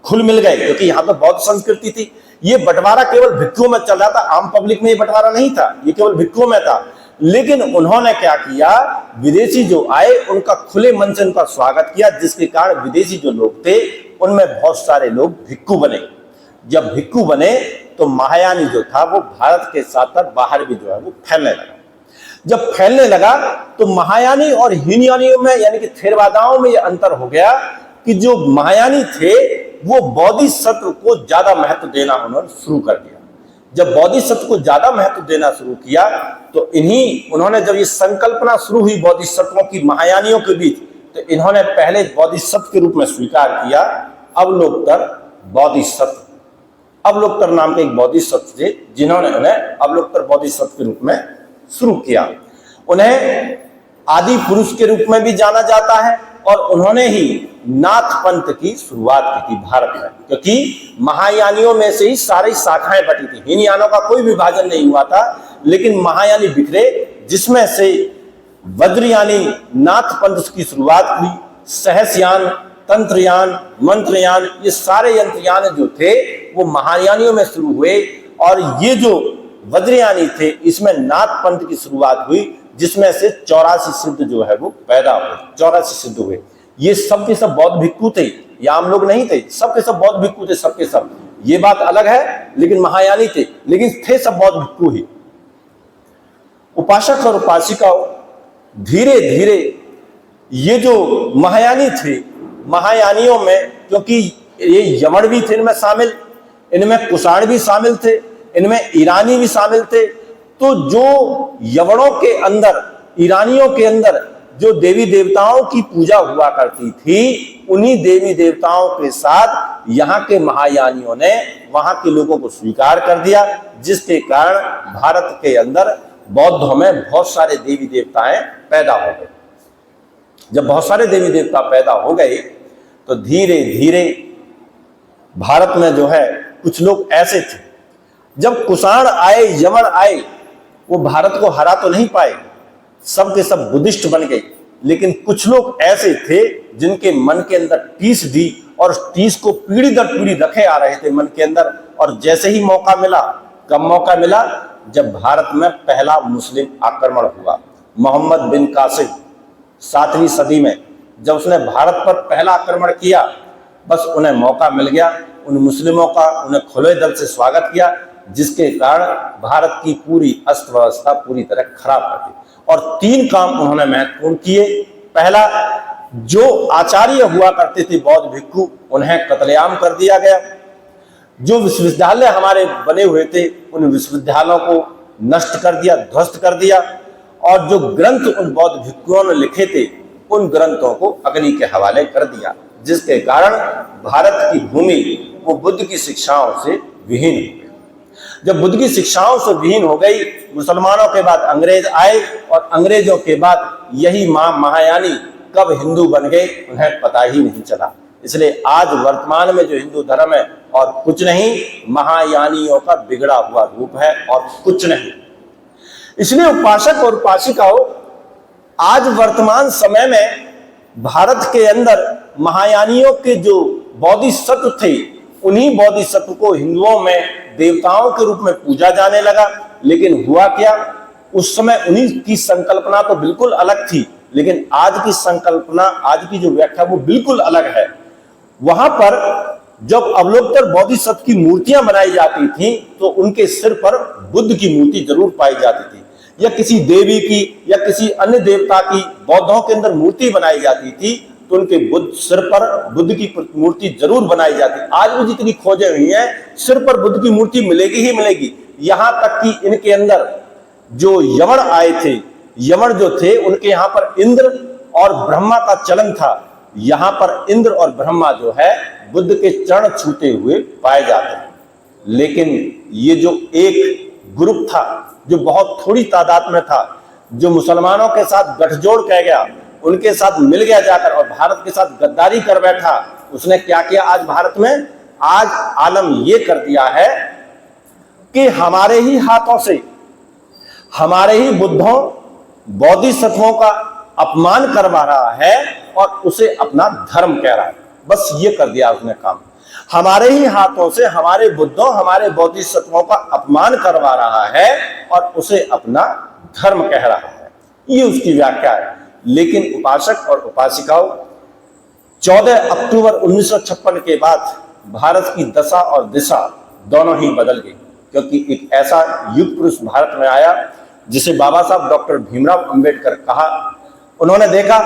घुल मिल गए, क्योंकि यहां पर बौद्ध संस्कृति थी। ये बंटवारा केवल भिक्षुओं में चल रहा था, आम पब्लिक में ये बंटवारा नहीं था, ये केवल भिक्षुओं में था। लेकिन उन्होंने क्या किया? विदेशी जो आए उनका खुले मन से उनका स्वागत किया, जिसके कारण विदेशी जो लोग थे उनमें बहुत सारे लोग भिक्षु बने। जब भिक्षु बने तो महायानी जो था वो भारत के साथ साथ बाहर भी जो है वो फैलने लगा। जब फैलने लगा तो महायानी और हीनयानियों में, यानी कि थेरवादाओं में, यह अंतर हो गया कि जो महायानी थे वो बोधिसत्व को ज्यादा महत्व देना उन्होंने शुरू कर दिया। जब बोधिसत्व को ज्यादा महत्व देना शुरू किया तो उन्होंने जब ये संकल्पना शुरू हुई बोधिसत्वों की महायानियों के बीच, तो इन्होंने पहले बोधिसत्व के रूप में स्वीकार किया अवलोकतर बोधिसत्व। अवलोकतर नाम के एक बोधिसत्व थे जिन्होंने उन्हें अवलोकतर बोधिसत्व के रूप में शुरू किया। उन्हें आदि पुरुष के रूप में भी जाना जाता है, और उन्होंने ही नाथ पंथ की शुरुआत की थी भारत में, क्योंकि महायानियों में से ही सारी शाखाएं बटी थी। हीनयानों का कोई विभाजन नहीं हुआ था, लेकिन महायानी बिखरे, जिसमें से वज्रयानी नाथ पंथ की शुरुआत हुई। सहस्यान, तंत्रयान, मंत्रयान, ये सारे यंत्रयान जो थे वो महायानियों में शुरू हुए, और ये जो वज्रयानी थे इसमें नाथ पंथ की शुरुआत हुई, जिसमें से 84 सिद्ध जो है वो पैदा हुए, 84 सिद्ध हुए। ये सब के सब बौद्ध भिक्षु थे, या आम लोग नहीं थे, सब के सब बौद्ध भिक्षु थे, सबके सब। ये बात अलग है, लेकिन महायानी थे, लेकिन थे सब बौद्ध भिक्षु ही। उपासक और उपासिकाओं, धीरे धीरे ये जो महायानी थे, महायानियों में क्योंकि ये यमन भी थे इनमें शामिल, इनमें कुषाण भी शामिल थे, इनमें ईरानी भी शामिल थे। तो जो यवनों के अंदर, ईरानियों के अंदर जो देवी देवताओं की पूजा हुआ करती थी, उन्हीं देवी देवताओं के साथ यहाँ के महायानियों ने वहां के लोगों को स्वीकार कर दिया, जिसके कारण भारत के अंदर बौद्धों में बहुत सारे देवी देवताएं पैदा हो गए। जब बहुत सारे देवी देवता पैदा हो गए तो धीरे धीरे भारत में जो है कुछ लोग ऐसे थे, जब कुषाण आए, यमन आए, वो भारत को हरा तो नहीं पाए, सब के सब बुद्धिस्ट बन गए, लेकिन कुछ लोग ऐसे थे जिनके मन के अंदर टीस दी, और टीस को पीढ़ी दर पीढ़ी रखे आ रहे थे मन के अंदर। और जैसे ही मौका मिला, कब मौका मिला, जब भारत में पहला मुस्लिम आक्रमण हुआ, मोहम्मद बिन कासिम 7वीं सदी में, जब उसने भारत पर पहला आक्रमण किया, बस उन्हें मौका मिल गया, उन मुस्लिमों का उन्हें खुले दिल से स्वागत किया, जिसके कारण भारत की पूरी अर्थव्यवस्था पूरी तरह खराब कर दी। और 3 काम उन्होंने महत्वपूर्ण किए। पहला, जो आचार्य हुआ करते थे बौद्ध भिक्षु, उन्हें कत्लेआम कर दिया गया। जो विश्वविद्यालय हमारे बने हुए थे, उन विश्वविद्यालयों को नष्ट कर दिया, ध्वस्त कर दिया। और जो ग्रंथ उन बौद्ध भिक्षुओं ने लिखे थे, उन ग्रंथों को अग्नि के हवाले कर दिया, जिसके कारण भारत की भूमि वो बुद्ध की शिक्षाओं से विहीन हो गई। जब बुद्ध की शिक्षाओं से विहीन हो गई, मुसलमानों के बाद अंग्रेज आए, और अंग्रेजों के बाद यही महायानी कब हिंदू बन गए उन्हें पता ही नहीं चला। इसलिए आज वर्तमान में जो हिंदू धर्म है और कुछ नहीं, महायानियों का बिगड़ा हुआ रूप है और कुछ नहीं। इसलिए उपासक और उपासिकाओं, आज वर्तमान समय में भारत के अंदर महायानियों के जो बोधिसत्व थे, उन्हीं बोधिसत्व को हिंदुओं में देवताओं के रूप में पूजा जाने लगा। लेकिन हुआ क्या, उस समय उन्हीं की संकल्पना तो बिल्कुल अलग थी, लेकिन आज की संकल्पना, आज की जो व्याख्या वो बिल्कुल अलग है। वहां पर जब अवलोकतर बोधिसत्व की मूर्तियां बनाई जाती थी, तो उनके सिर पर बुद्ध की मूर्ति जरूर पाई जाती थी, या किसी देवी की या किसी अन्य देवता की बौद्धों के अंदर मूर्ति बनाई जाती थी, तो उनके बुद्ध सिर पर बुद्ध की मूर्ति जरूर बनाई जाती। आज भी जितनी खोजें हुई हैं, सिर पर बुद्ध की मूर्ति मिलेगी ही मिलेगी। यहां तक कि इनके अंदर जो यमन आए थे, यमन जो थे, उनके यहाँ पर इंद्र और ब्रह्मा का चलन था। यहाँ पर इंद्र और ब्रह्मा जो है बुद्ध के चरण छूते हुए पाए जाते हैं। लेकिन ये जो एक ग्रुप था, जो बहुत थोड़ी तादाद में था, जो मुसलमानों के साथ गठजोड़ कह गया, उनके साथ मिल गया जाकर और भारत के साथ गद्दारी कर बैठा, उसने क्या किया आज भारत में? आज आलम ये कर दिया है कि हमारे ही हाथों से, हमारे ही बुद्धों, बोधिसत्वों का अपमान करवा रहा है और उसे अपना धर्म कह रहा है। बस ये कर दिया उसने काम। हमारे ही हाथों से हमारे बुद्धों, हमारे बोधिसत्वों का अपमान करवा रहा है और उसे अपना धर्म कह रहा है। ये उसकी व्याख्या है। लेकिन उपासक और उपासिकाओं, 14 अक्टूबर 1956 के बाद भारत की दशा और दिशा दोनों ही बदल गई, क्योंकि एक ऐसा युग पुरुष भारत में आया जिसे बाबा साहब डॉक्टर भीमराव अंबेडकर कहा। उन्होंने देखा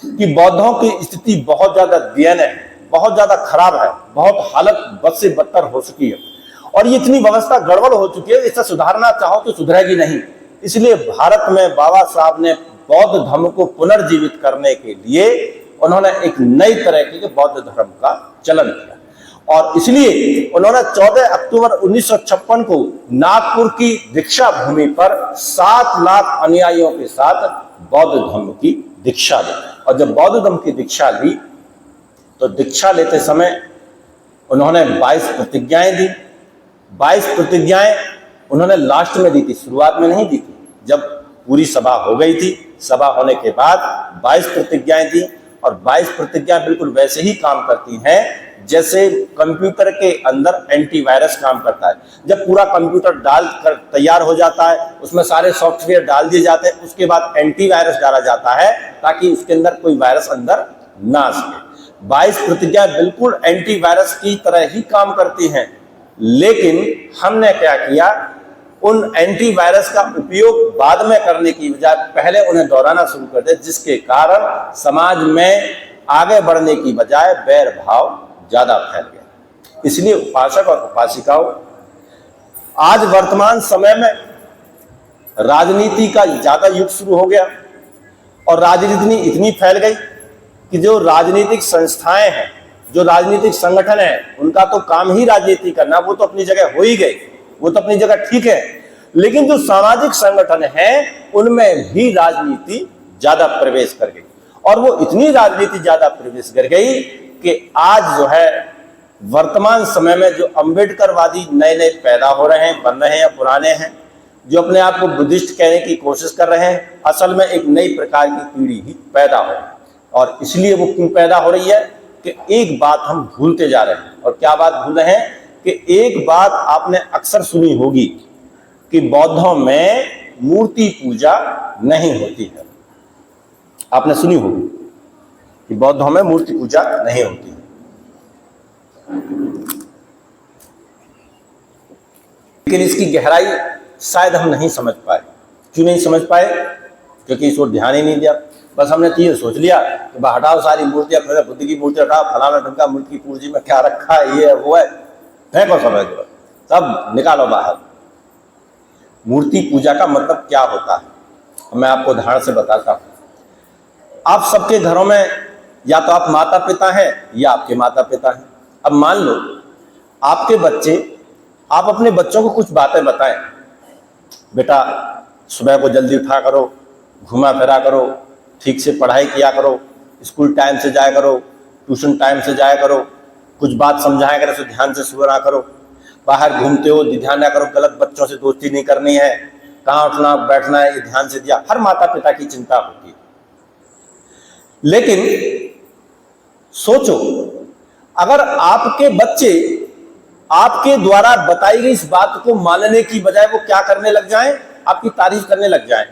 कि बौद्धों की स्थिति बहुत ज्यादा दयनीय है, बहुत ज्यादा खराब है, बहुत हालत बद से बदतर हो चुकी है और ये इतनी व्यवस्था गड़बड़ हो चुकी है, इसे सुधारना चाहो तो सुधरेगी नहीं। इसलिए भारत में बाबा साहब ने बौद्ध धर्म को पुनर्जीवित करने के लिए उन्होंने एक नई तरह के बौद्ध धर्म का चलन किया और इसलिए उन्होंने 14 अक्टूबर 1956 को नागपुर की दीक्षा भूमि पर 7 लाख अनुयायियों के साथ बौद्ध धर्म की दीक्षा ली। और जब बौद्ध धर्म की दीक्षा ली तो दीक्षा लेते समय उन्होंने 22 प्रतिज्ञाएं दी। 22 प्रतिज्ञाएं उन्होंने लास्ट में दी थी, शुरुआत में नहीं दी थी। जब पूरी सभा हो गई थी सभा होने के बाद 22 प्रतिज्ञाएं दी, और 22 प्रतिज्ञाएं बिल्कुल वैसे ही काम करती हैं जैसे कंप्यूटर के अंदर एंटीवायरस काम करता है। जब पूरा कंप्यूटर डाल कर तैयार हो जाता है, उसमें सारे सॉफ्टवेयर डाल दिए जाते हैं, उसके बाद एंटीवायरस डाला जाता है ताकि उसके अंदर कोई वायरस अंदर ना आ सके। 22 प्रतिज्ञाएं बिल्कुल एंटीवायरस की तरह ही काम करती हैं, लेकिन हमने क्या किया, उन एंटीवायरस का उपयोग बाद में करने की बजाय पहले उन्हें दोहराना शुरू कर दिया, जिसके कारण समाज में आगे बढ़ने की बजाय बैर भाव ज्यादा फैल गया। इसलिए उपासक और उपासिकाओं, आज वर्तमान समय में राजनीति का ज्यादा युग शुरू हो गया, और राजनीति इतनी फैल गई कि जो राजनीतिक संस्थाएं हैं, जो राजनीतिक संगठन है, उनका तो काम ही राजनीति करना, वो तो अपनी जगह हो ही गए, वो तो अपनी जगह ठीक है। लेकिन जो सामाजिक संगठन है उनमें भी राजनीति ज्यादा प्रवेश कर गई, और वो इतनी राजनीति ज्यादा प्रवेश कर गई कि आज जो है वर्तमान समय में जो अम्बेडकरवादी नए नए पैदा हो रहे हैं, बन रहे हैं, पुराने हैं, जो अपने आप को बुद्धिस्ट कहने की कोशिश कर रहे हैं, असल में एक नई प्रकार की पीढ़ी ही पैदा हो रही है। और इसलिए वो क्यों पैदा हो रही है कि एक बात हम भूलते जा रहे हैं। और क्या बात भूल रहे हैं कि एक बात आपने अक्सर सुनी होगी कि बौद्धों में मूर्ति पूजा नहीं होती है। आपने सुनी होगी कि बौद्धों में मूर्ति पूजा नहीं होती है। लेकिन इसकी गहराई शायद हम नहीं समझ पाए। क्यों नहीं समझ पाए? क्योंकि इस ओर ध्यान ही नहीं दिया। बस हमने तो ये सोच लिया कि हटाओ सारी मूर्तियां, फिर बुद्ध की मूर्ति हटाओ, फलाना ढंका मूर्ति की पूजी में क्या रखा है, ये है वो है, फेंको सब निकालो बाहर। मूर्ति पूजा का मतलब क्या होता है मैं आपको उदाहरण से बताता हूं। आप सबके घरों में या तो आप माता पिता हैं या आपके माता पिता हैं। अब मान लो आपके बच्चे, आप अपने बच्चों को कुछ बातें बताएं, बेटा सुबह को जल्दी उठा करो, घुमा फिरा करो, ठीक से पढ़ाई किया करो, स्कूल टाइम से जाया करो, ट्यूशन टाइम से जाया करो, कुछ बात समझाया करो तो ध्यान से सुना करो, बाहर घूमते हो ध्यान ना करो, गलत बच्चों से दोस्ती नहीं करनी है, कहाँ उठना बैठना है ये ध्यान से दिया। हर माता पिता की चिंता होती है। लेकिन सोचो अगर आपके बच्चे आपके द्वारा बताई गई इस बात को मानने की बजाय वो क्या करने लग जाएं, आपकी तारीफ करने लग जाएं।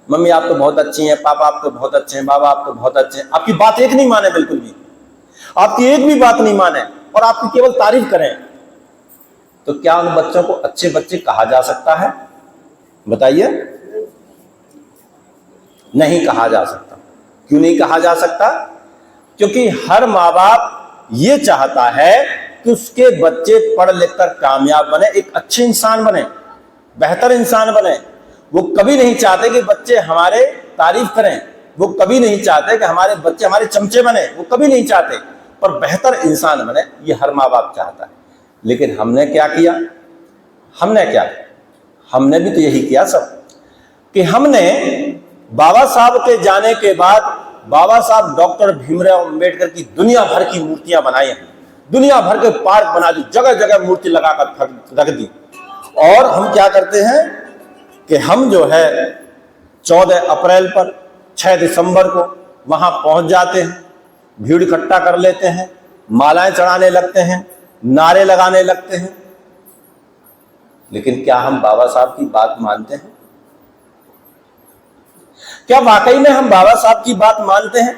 मम्मी आप तो बहुत अच्छी हैं, पापा आप तो बहुत अच्छे हैं, बाबा आप तो बहुत अच्छे हैं। आपकी बात एक नहीं माने, बिल्कुल भी आपकी एक भी बात नहीं माने और आपकी केवल तारीफ करें, तो क्या उन बच्चों को अच्छे बच्चे कहा जा सकता है? बताइए, नहीं कहा जा सकता। क्यों नहीं कहा जा सकता? क्योंकि हर माँ बाप ये चाहता है कि उसके बच्चे पढ़ लिख कर कामयाब बने, एक अच्छे इंसान बने, बेहतर इंसान बने। वो कभी नहीं चाहते कि बच्चे हमारे तारीफ करें, वो कभी नहीं चाहते कि हमारे बच्चे हमारे चमचे बने, वो कभी नहीं चाहते, पर बेहतर इंसान बने, ये हर माँ बाप चाहता है। लेकिन हमने क्या किया? हमने भी तो यही किया सब, कि हमने बाबा साहब के जाने के बाद बाबा साहब डॉक्टर भीमराव अंबेडकर की दुनिया भर की मूर्तियां बनाई हैं, दुनिया भर के पार्क बना दी, जगह जगह मूर्ति लगाकर रख दी। और हम क्या करते हैं कि हम जो है 14 अप्रैल पर 6 दिसंबर को वहां पहुंच जाते हैं, भीड़ इकट्ठा कर लेते हैं, मालाएं चढ़ाने लगते हैं, नारे लगाने लगते हैं। लेकिन क्या हम बाबा साहब की बात मानते हैं? क्या वाकई में हम बाबा साहब की बात मानते हैं?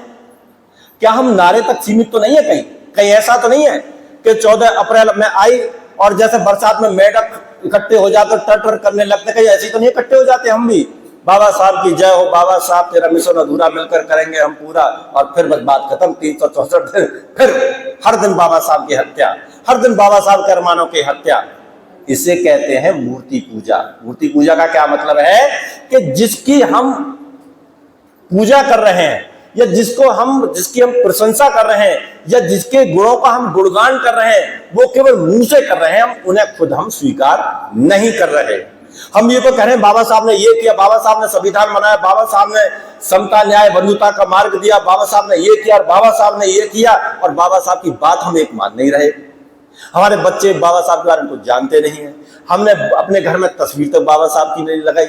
क्या हम नारे तक सीमित तो नहीं है? कहीं ऐसा तो नहीं है कि 14 अप्रैल में आई और जैसे बरसात में मेढक इकट्ठे हो जाते टर करने लगते, कहीं ऐसे तो नहीं इकट्ठे हो जाते हम भी, बाबा साहब की जय हो, बाबा साहब तेरा मिशन अधूरा मिलकर करेंगे हम पूरा, और फिर बस बात खत्म। 364 दिन फिर हर दिन बाबा साहब की हत्या, हर दिन बाबा साहब के अरमानों की हत्या। इसे कहते हैं मूर्ति पूजा। मूर्ति पूजा का क्या मतलब है कि जिसकी हम पूजा कर रहे हैं या जिसकी हम प्रशंसा कर रहे हैं या जिसके गुणों का हम गुणगान कर रहे हैं, वो केवल मुंह से कर रहे हैं, हम उन्हें खुद हम स्वीकार नहीं कर रहे। हम ये तो कह रहे हैं बाबा साहब ने ये किया, बाबा साहब ने संविधान बनाया, बाबा साहब ने समता न्याय बंधुता का मार्ग दिया, बाबा साहब ने ये किया और बाबा साहब ने ये किया, और बाबा साहब की बात हम एक मान नहीं रहे। हमारे बच्चे बाबा साहब के बारे में कुछ जानते नहीं है। हमने अपने घर में तस्वीर तक बाबा साहब की नहीं लगाई।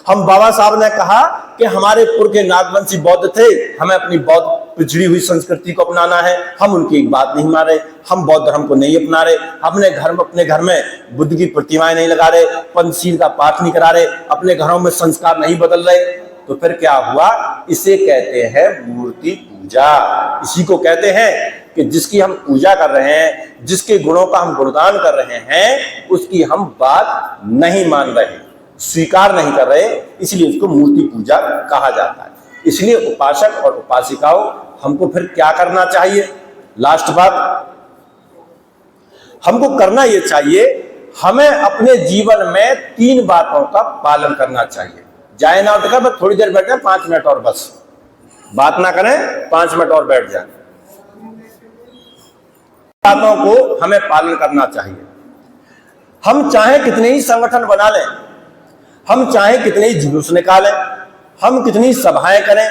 हम बाबा साहब ने कहा कि हमारे पूर्व के नागवंशी बौद्ध थे, हमें अपनी बौद्ध पिछड़ी हुई संस्कृति को अपनाना है, हम उनकी एक बात नहीं मान रहे, हम बौद्ध धर्म को नहीं अपना रहे, अपने घर में बुद्ध की प्रतिमाएं नहीं लगा रहे, पंचशील का पाठ नहीं करा रहे, अपने घरों में संस्कार नहीं बदल रहे। तो फिर क्या हुआ? इसे कहते हैं मूर्ति पूजा। इसी को कहते हैं कि जिसकी हम पूजा कर रहे हैं, जिसके गुणों का हम गुणगान कर रहे हैं, उसकी हम बात नहीं मान रहे, स्वीकार नहीं कर रहे, इसलिए उसको मूर्ति पूजा कहा जाता है। इसलिए उपासक और उपासिकाओं, हमको फिर क्या करना चाहिए? लास्ट बात, हमको करना यह चाहिए, हमें अपने जीवन में 3 बातों का पालन करना चाहिए। जाए ना उठकर बस थोड़ी देर बैठे, 5 मिनट और, बस बात ना करें, 5 मिनट और बैठ जाए। बातों को हमें पालन करना चाहिए। हम चाहे कितने ही संगठन बना लें, हम चाहे कितने ही जुलूस निकालें, हम कितनी सभाएं करें,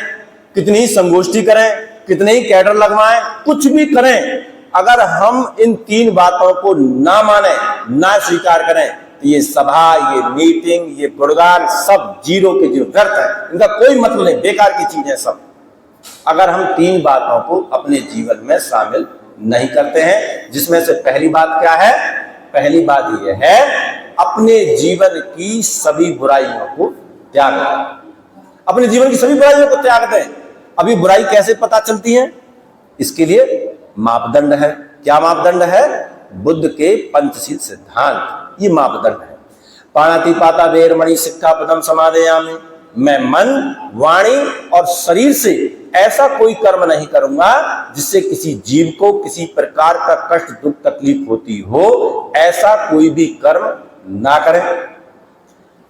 कितनी संगोष्ठी करें, कितने ही कैडर लगवाएं, कुछ भी करें, अगर हम इन 3 बातों को ना माने, ना स्वीकार करें, तो ये सभा, ये मीटिंग, ये गुणगान सब जीरो के जीरो, व्यर्थ है, इनका कोई मतलब नहीं, बेकार की चीज है सब। अगर हम 3 बातों को अपने जीवन में शामिल नहीं करते हैं, जिसमें से पहली बात क्या है? पहली बात यह है, अपने जीवन की सभी बुराइयों को त्याग दें। अपने जीवन की सभी बुराइयों को त्याग दें। अभी बुराई कैसे पता चलती है? इसके लिए मापदंड है। क्या मापदंड है? बुद्ध के पंचशील सिद्धांत, ये मापदंड है। पाणातिपाता वेरमणि सिक्खापदम समादयामि, मैं मन, वाणी और शरीर से ऐसा कोई कर्म नहीं करूंगा जिससे किसी जीव को किसी प्रकार का कष्ट, दुख, तकलीफ होती हो, ऐसा कोई भी कर्म ना करें।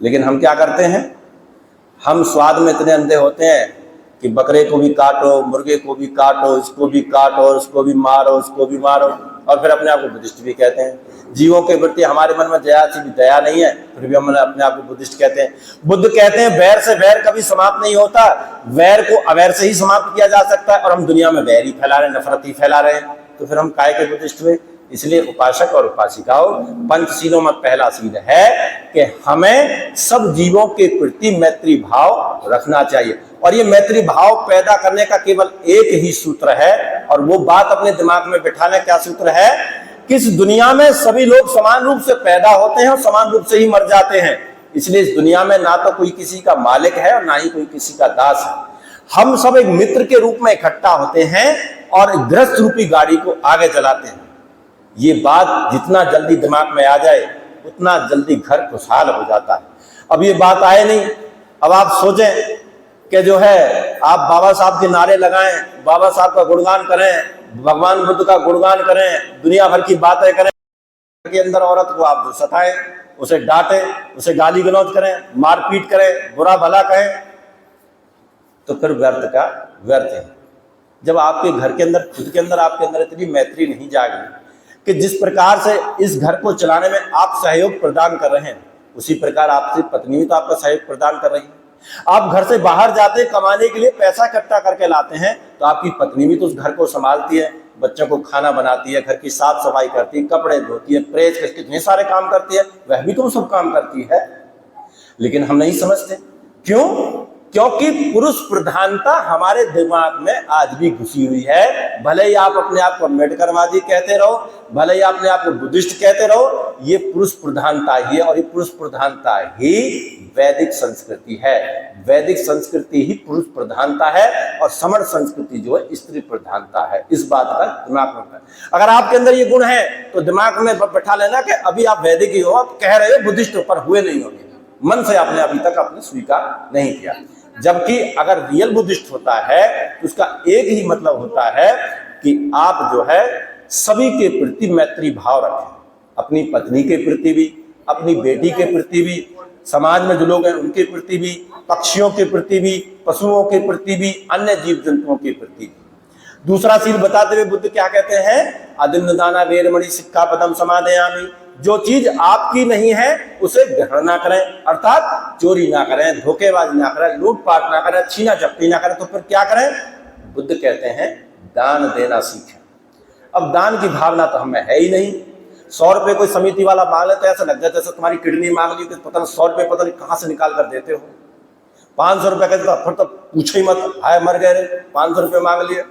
लेकिन हम क्या करते हैं? हम स्वाद में इतने अंधे होते हैं कि बकरे को भी काटो, मुर्गे को भी काटो, इसको भी काटो, उसको भी मारो, उसको भी मारो, और फिर अपने आप को बुद्धिस्ट भी कहते हैं। जीवों के प्रति हमारे मन में दया सी भी दया नहीं है, फिर भी हम अपने आप को बुद्धिस्ट कहते हैं। बुद्ध कहते हैं वैर से वैर कभी समाप्त नहीं होता, वैर को अवैर से ही समाप्त किया जा सकता है, और हम दुनिया में वैर ही फैला रहे हैं, नफरत ही फैला रहे हैं, तो फिर हम काय के बुद्धिस्ट हुए? इसलिए उपासक और उपासिकाओं, पंचशीलों में पहला शील है कि हमें सब जीवों के प्रति मैत्री भाव रखना चाहिए। और ये मैत्री भाव पैदा करने का केवल एक ही सूत्र है, और वो बात अपने दिमाग में बिठाना, क्या सूत्र है? कि इस दुनिया में सभी लोग समान रूप से पैदा होते हैं और समान रूप से ही मर जाते हैं। इसलिए इस दुनिया में ना तो कोई किसी का मालिक है और ना ही कोई किसी का दास है। हम सब एक मित्र के रूप में इकट्ठा होते हैं और गृहस्थ रूपी गाड़ी को आगे चलाते हैं। ये बात जितना जल्दी दिमाग में आ जाए, उतना जल्दी घर खुशहाल हो जाता है। अब ये बात आए नहीं। अब आप सोचें कि जो है आप बाबा साहब के नारे लगाएं, बाबा साहब का गुणगान करें, भगवान बुद्ध का गुणगान करें, दुनिया भर की बातें करें, के अंदर औरत को आप जो सताएं, उसे डांटें, उसे गाली गलौज करें, मारपीट करें, बुरा भला कहें, तो फिर व्यर्थ का व्यर्थ है। जब आपके घर के अंदर, खुद के अंदर, आपके अंदर इतनी मैत्री नहीं जागी कि जिस प्रकार से इस घर को चलाने में आप सहयोग प्रदान कर रहे हैं, उसी प्रकार आपसे पत्नी भी तो आपका सहयोग प्रदान कर रही है। आप घर से बाहर जाते कमाने के लिए पैसा इकट्ठा करके लाते हैं, तो आपकी पत्नी भी तो उस घर को संभालती है, बच्चों को खाना बनाती है, घर की साफ सफाई करती है, कपड़े धोती है, प्रेस करती है, कितने सारे काम करती है, वह भी तो सब काम करती है। लेकिन हम नहीं समझते। क्यों? क्योंकि पुरुष प्रधानता हमारे दिमाग में आज भी घुसी हुई है। भले ही आप अपने आप को अम्बेडकरवादी कहते रहो, भले ही अपने आप को बुद्धिस्ट कहते रहो, ये पुरुष प्रधानता ही है, और ये पुरुष प्रधानता ही वैदिक संस्कृति है। वैदिक संस्कृति ही पुरुष प्रधानता है, और समण संस्कृति जो है स्त्री प्रधानता है। इस बात का दिमाग में, अगर आपके अंदर ये गुण है तो दिमाग में बैठा लेना कि अभी आप वैदिक ही हो, आप कह रहे हो बुद्धिस्ट, पर हुए नहीं होंगे, मन से आपने अभी तक आपने स्वीकार नहीं किया। जबकि अगर रियल बुद्धिस्ट होता है तो उसका एक ही मतलब होता है कि आप जो है सभी के प्रति मैत्री भाव रखें, अपनी पत्नी के प्रति भी, अपनी बेटी के प्रति भी, समाज में जो लोग हैं उनके प्रति भी, पक्षियों के प्रति भी, पशुओं के प्रति भी, अन्य जीव जंतुओं के प्रति भी। दूसरा शील बताते हुए बुद्ध क्या कहते हैं? अदिन्न दाना वेरमणि सिक्खापदम समादयामि। जो चीज आपकी नहीं है उसे ग्रहण ना करें, अर्थात चोरी ना करें, धोखेबाजी ना करें, लूटपाट ना करें, छीना झपटी ना करें। तो फिर क्या करें? बुद्ध कहते हैं दान देना सीखें। अब दान की भावना तो हमें है ही नहीं, 100 रुपए कोई समिति वाला मांग ले तो ऐसा लग जाता है जैसे तुम्हारी किडनी मांग ली, तो पता नहीं 100 रुपए पता नहीं कहां से निकाल कर देते हो। 500 रुपए कहते फिर तो पूछो ही मत, हाय मर गए रे, 500 रुपए मांग लिए।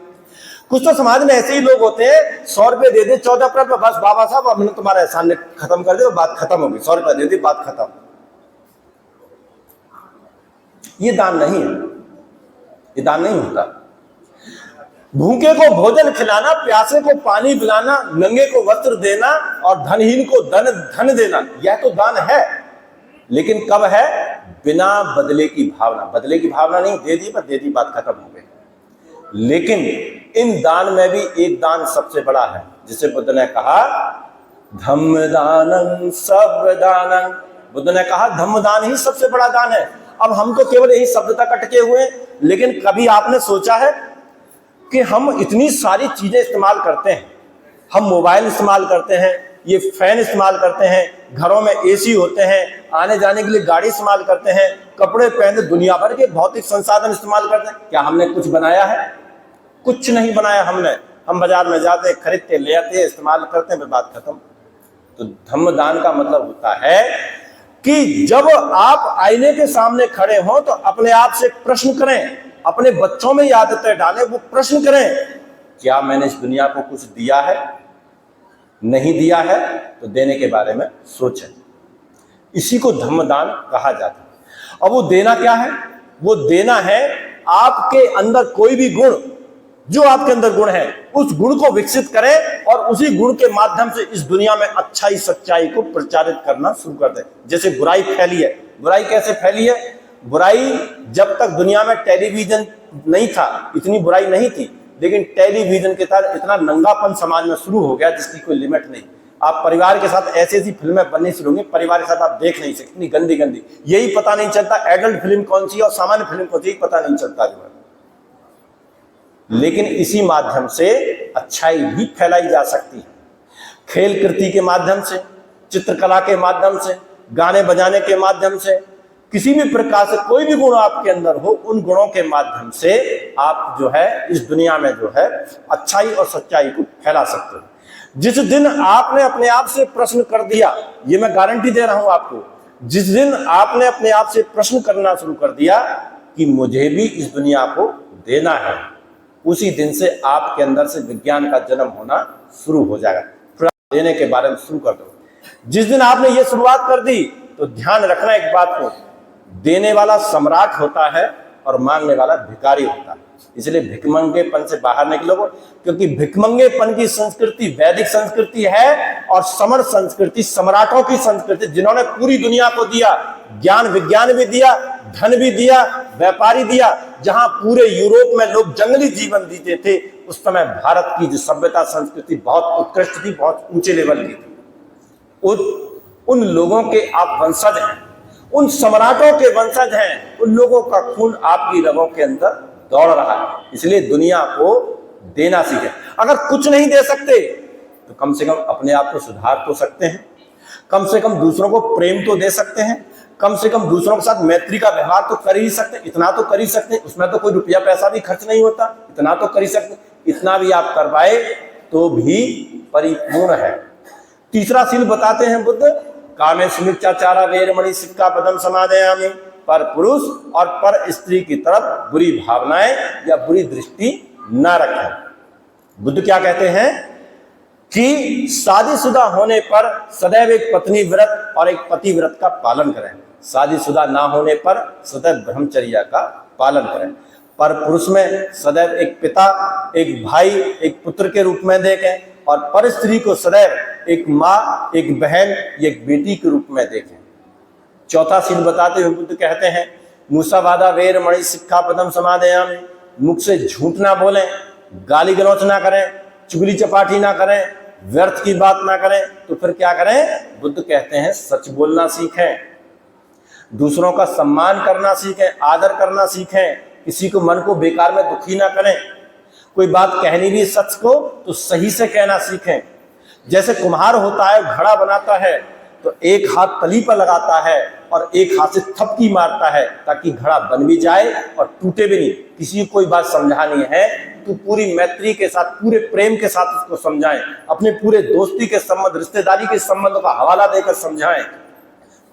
कुछ तो समाज में ऐसे ही लोग होते हैं, 100 रुपए दे दे 14 अप्रैल पर, बस बाबा साहब अब मैंने तुम्हारा एहसान खत्म कर दिया, बात खत्म होगी, 100 रुपए दे दी, बात खत्म। ये दान नहीं है, ये दान नहीं होता। भूखे को भोजन खिलाना, प्यासे को पानी पिलाना, नंगे को वस्त्र देना और धनहीन को धन देना, यह तो दान है। लेकिन कब है? बिना बदले की भावना। बदले की भावना नहीं, दे दी पर दे दी, बात खत्म हो गई। लेकिन इन दान में भी एक दान सबसे बड़ा है, जिसे बुद्ध ने कहा धम्म दानं सब दानं। बुद्ध ने कहा धम्म दान ही सबसे बड़ा दान है। अब हम तो केवल यही शब्द तक अटके हुए, लेकिन कभी आपने सोचा है कि हम इतनी सारी चीजें इस्तेमाल करते हैं, हम मोबाइल इस्तेमाल करते हैं, ये फैन इस्तेमाल करते हैं, घरों में एसी होते हैं, आने जाने के लिए गाड़ी इस्तेमाल करते हैं, कपड़े पहनते, दुनिया भर के भौतिक संसाधन इस्तेमाल करते हैं। क्या हमने कुछ बनाया है? कुछ नहीं बनाया हमने। हम बाजार में जाते, खरीदते, ले आते, इस्तेमाल करते हैं, बात खत्म। तो धम्म दान का मतलब होता है कि जब आप आईने के सामने खड़े हो तो अपने आप से प्रश्न करें, अपने बच्चों में आदतें डालें, वो प्रश्न करें, क्या मैंने इस दुनिया को कुछ दिया है? नहीं दिया है तो देने के बारे में सोचें। इसी को धम्मदान कहा जाता है। अब वो देना क्या है? वो देना है आपके अंदर कोई भी गुण, जो आपके अंदर गुण है, उस गुण को विकसित करें और उसी गुण के माध्यम से इस दुनिया में अच्छाई सच्चाई को प्रचारित करना शुरू कर दें। जैसे बुराई फैली है, बुराई कैसे फैली है? बुराई जब तक दुनिया में टेलीविजन नहीं था, इतनी बुराई नहीं थी, लेकिन टेलीविजन के साथ इतना नंगापन समाज में शुरू हो गया जिसकी कोई लिमिट नहीं। आप परिवार के साथ ऐसी ऐसी फिल्में बननी शुरू होंगी, परिवार के साथ आप देख नहीं सकते, इतनी गंदी गंदी, यही पता नहीं चलता एडल्ट फिल्म कौन सी है और सामान्य फिल्म कौन सी, पता नहीं चलता जो है। लेकिन इसी माध्यम से अच्छाई भी फैलाई जा सकती है, खेल कृति के माध्यम से, चित्रकला के माध्यम से, गाने बजाने के माध्यम से, किसी भी प्रकार से कोई भी गुण आपके अंदर हो, उन गुणों के माध्यम से आप जो है इस दुनिया में जो है अच्छाई और सच्चाई को फैला सकते हो। जिस दिन आपने अपने आप से प्रश्न कर दिया, ये मैं गारंटी दे रहा हूं आपको, जिस दिन आपने अपने आप से प्रश्न करना शुरू कर दिया कि मुझे भी इस दुनिया को देना है, उसी दिन से आपके अंदर से विज्ञान का जन्म होना शुरू हो जाएगा। फिर आप देने के बारे में शुरू कर दो। जिस दिन आपने ये शुरुआत कर दी तो ध्यान रखना एक बात को, देने वाला सम्राट होता है और मांगने वाला भिखारी होता है। इसलिए भिखमंगेपन से बाहर निकलो, क्योंकि भिखमंगेपन की संस्कृति वैदिक संस्कृति है और समर संस्कृति सम्राटों की संस्कृति, जिन्होंने पूरी दुनिया को दिया, ज्ञान विज्ञान भी दिया, धन भी दिया, व्यापारी दिया। जहां पूरे यूरोप में लोग जंगली जीवन जीते थे, उस समय भारत की जो सभ्यता संस्कृति बहुत उत्कृष्ट थी, बहुत ऊंचे लेवल की थी। उन लोगों के आप वंशज हैं, उन सम्राटों के वंशज हैं, उन लोगों का खून आपकी रगों के अंदर दौड़ रहा है। इसलिए दुनिया को देना सीखें। अगर कुछ नहीं दे सकते तो कम से कम अपने आप को सुधार तो सकते हैं, कम से कम दूसरों को प्रेम तो दे सकते हैं, कम से कम दूसरों के साथ मैत्री का व्यवहार तो कर ही सकते हैं, इतना तो कर ही सकते हैं। उसमें तो कोई रुपया पैसा भी खर्च नहीं होता, इतना तो कर ही सकते हैं। इतना भी आप कर पाए तो भी परिपूर्ण है। तीसरा सील बताते हैं बुद्ध, कामेष्मिच्छाचारा वेरमणि सिक्खापदं समादयामि। पर पुरुष और पर स्त्री की तरफ बुरी भावनाएं या बुरी दृष्टि न रखें। बुद्ध क्या कहते हैं कि शादीशुदा होने पर सदैव एक पत्नी व्रत और एक पति व्रत का पालन करें, शादीशुदा ना होने पर सदैव ब्रह्मचर्या का पालन करें। पर पुरुष में सदैव एक पिता, एक भाई, एक पुत्र के रूप में देखें, और पर स्त्री को सदैव एक माँ, एक बहन, एक बेटी के रूप में देखें। चौथा सील बताते हुए बुद्ध कहते हैं, मूसावादा वेरमणि सिक्खापदं समादयामि। मुख से झूठ ना बोलें, गाली गलौच ना करें, चुगली चपाटी ना करें, व्यर्थ की बात ना करें। तो फिर क्या करें? बुद्ध कहते हैं सच बोलना सीखें, दूसरों का सम्मान करना सीखें, आदर करना सीखें, किसी को मन को बेकार में दुखी ना करें। कोई बात कहनी भी सच को तो सही से कहना सीखें। जैसे कुम्हार होता है, घड़ा बनाता है, तो एक हाथ तली पर लगाता है और एक हाथ से थपकी मारता है ताकि घड़ा बन भी जाए और टूटे भी नहीं। किसी को कोई बात समझानी है तो पूरी मैत्री के साथ, पूरे प्रेम के साथ उसको समझाएं, अपने पूरे दोस्ती के संबंध, रिश्तेदारी के संबंधों का हवाला देकर समझाएं,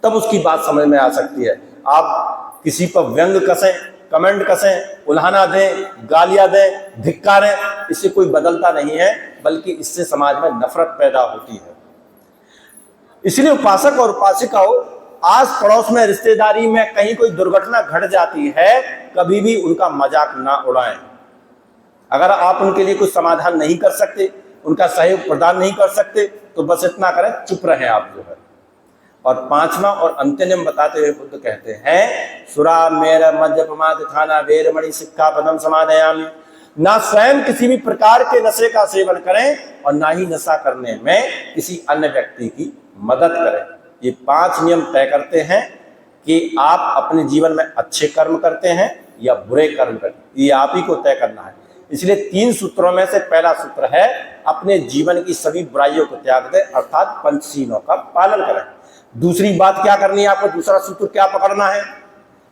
तब उसकी बात समझ में आ सकती है। आप किसी पर व्यंग कसें, कमेंट कसें, उल्हाना दें, गालियां दें, धिक्कारें, इससे कोई बदलता नहीं है, बल्कि इससे समाज में नफरत पैदा होती है। इसलिए उपासक और उपासिकाओं, आस पड़ोस में, रिश्तेदारी में कहीं कोई दुर्घटना घट जाती है, कभी भी उनका मजाक ना उड़ाएं। अगर आप उनके लिए कुछ समाधान नहीं कर सकते, उनका सहयोग प्रदान नहीं कर सकते, तो बस इतना करें, चुप रहें आप जो है। और पांचवा और अंतिम नियम बताते हुए बुद्ध कहते हैं, सुरा मेरा मद्यपमाद खाना वेरमणि सिक्खापदम समादयामि। ना स्वयं किसी भी प्रकार के नशे का सेवन करें और ना ही नशा करने में किसी अन्य व्यक्ति की मदद करें। ये 5 नियम तय करते हैं कि आप अपने जीवन में अच्छे कर्म करते हैं या बुरे कर्म करते हैं, ये आप ही को तय करना है। इसलिए 3 सूत्रों में से पहला सूत्र है, अपने जीवन की सभी बुराइयों को त्याग दें, अर्थात पंचशीलों का पालन करें। दूसरी बात क्या करनी है आपको, दूसरा सूत्र क्या पकड़ना है,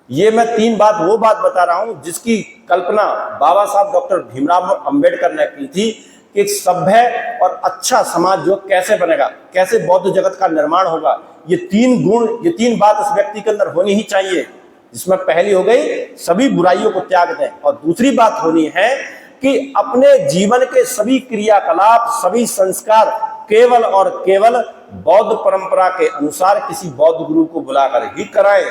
ये मैं 3 बात वो बात बता रहा हूं जिसकी कल्पना बाबा साहब डॉक्टर भीमराव अम्बेडकर ने की थी कि एक सभ्य और अच्छा समाज जो कैसे बनेगा, कैसे बौद्ध जगत का निर्माण होगा। ये 3 गुण, ये 3 बात उस व्यक्ति के अंदर होनी ही चाहिए, जिसमें पहली हो गई सभी बुराइयों को त्याग दें, और दूसरी बात होनी है कि अपने जीवन के सभी क्रियाकलाप, सभी संस्कार केवल और केवल बौद्ध परंपरा के अनुसार किसी बौद्ध गुरु को बुलाकर ही कराएं।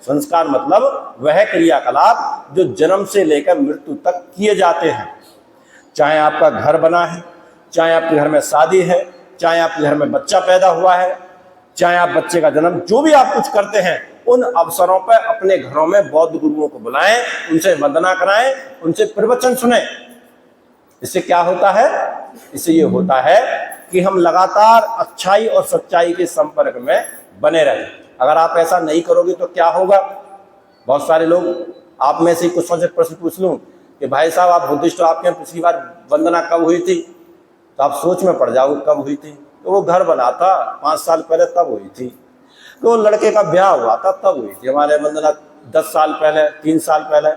संस्कार मतलब वह क्रियाकलाप जो जन्म से लेकर मृत्यु तक किए जाते हैं। चाहे आपका घर बना है, चाहे आपके घर में शादी है, चाहे आपके घर में बच्चा पैदा हुआ है, चाहे आप बच्चे का जन्म, जो भी आप कुछ करते हैं, उन अवसरों पर अपने घरों में बौद्ध गुरुओं को बुलाएं, उनसे वंदना कराएं, उनसे प्रवचन सुने। इससे क्या होता है, इससे ये होता है कि हम लगातार अच्छाई और सच्चाई के संपर्क में बने रहें। अगर आप ऐसा नहीं करोगे तो क्या होगा, बहुत सारे लोग, आप में से कुछ से प्रश्न पूछ लूं कि भाई साहब आप बुद्धिस्ट हो, आपके यहाँ पिछली बार वंदना कब हुई थी, तो आप सोच में पड़ जाओगे कब हुई थी। तो वो घर बना था 5 साल पहले, तब हुई थी। तो लड़के का ब्याह हुआ था, तब हुई थी हमारे वंदना 10 साल पहले, 3 साल पहले।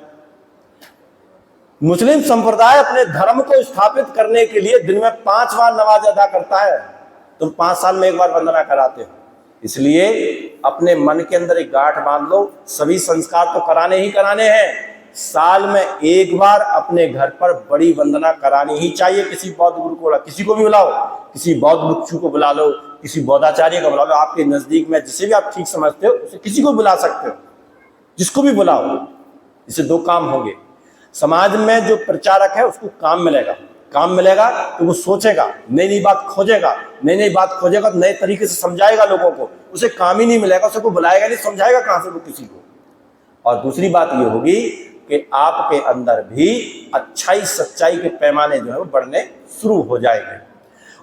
मुस्लिम संप्रदाय अपने धर्म को स्थापित करने के लिए दिन में 5 बार नमाज अदा करता है, तुम 5 साल में 1 बार वंदना कराते हो। इसलिए अपने मन के अंदर एक गांठ बांध लो, सभी संस्कार तो कराने ही कराने हैं, साल में 1 बार अपने घर पर बड़ी वंदना करानी ही चाहिए। किसी बौद्ध गुरु को, किसी को भी बुलाओ, किसी बौद्ध भिक्षु को बुला लो, किसी बौद्धाचार्य को बुला लो, आपके नजदीक में जिसे भी आप ठीक समझते हो उसे किसी को बुला सकते हो, जिसको भी बुलाओ। इससे 2 काम होंगे, समाज में जो प्रचारक है उसको काम मिलेगा, काम मिलेगा तो वो सोचेगा, नई नई बात खोजेगा, नई नई बात खोजेगा तो नए तरीके से समझाएगा लोगों को। उसे काम ही नहीं मिलेगा, उसे कोई बुलाएगा नहीं, समझाएगा कहां से वो किसी को। और दूसरी बात ये होगी कि आपके अंदर भी अच्छाई सच्चाई के पैमाने जो है वो बढ़ने शुरू हो जाएंगे।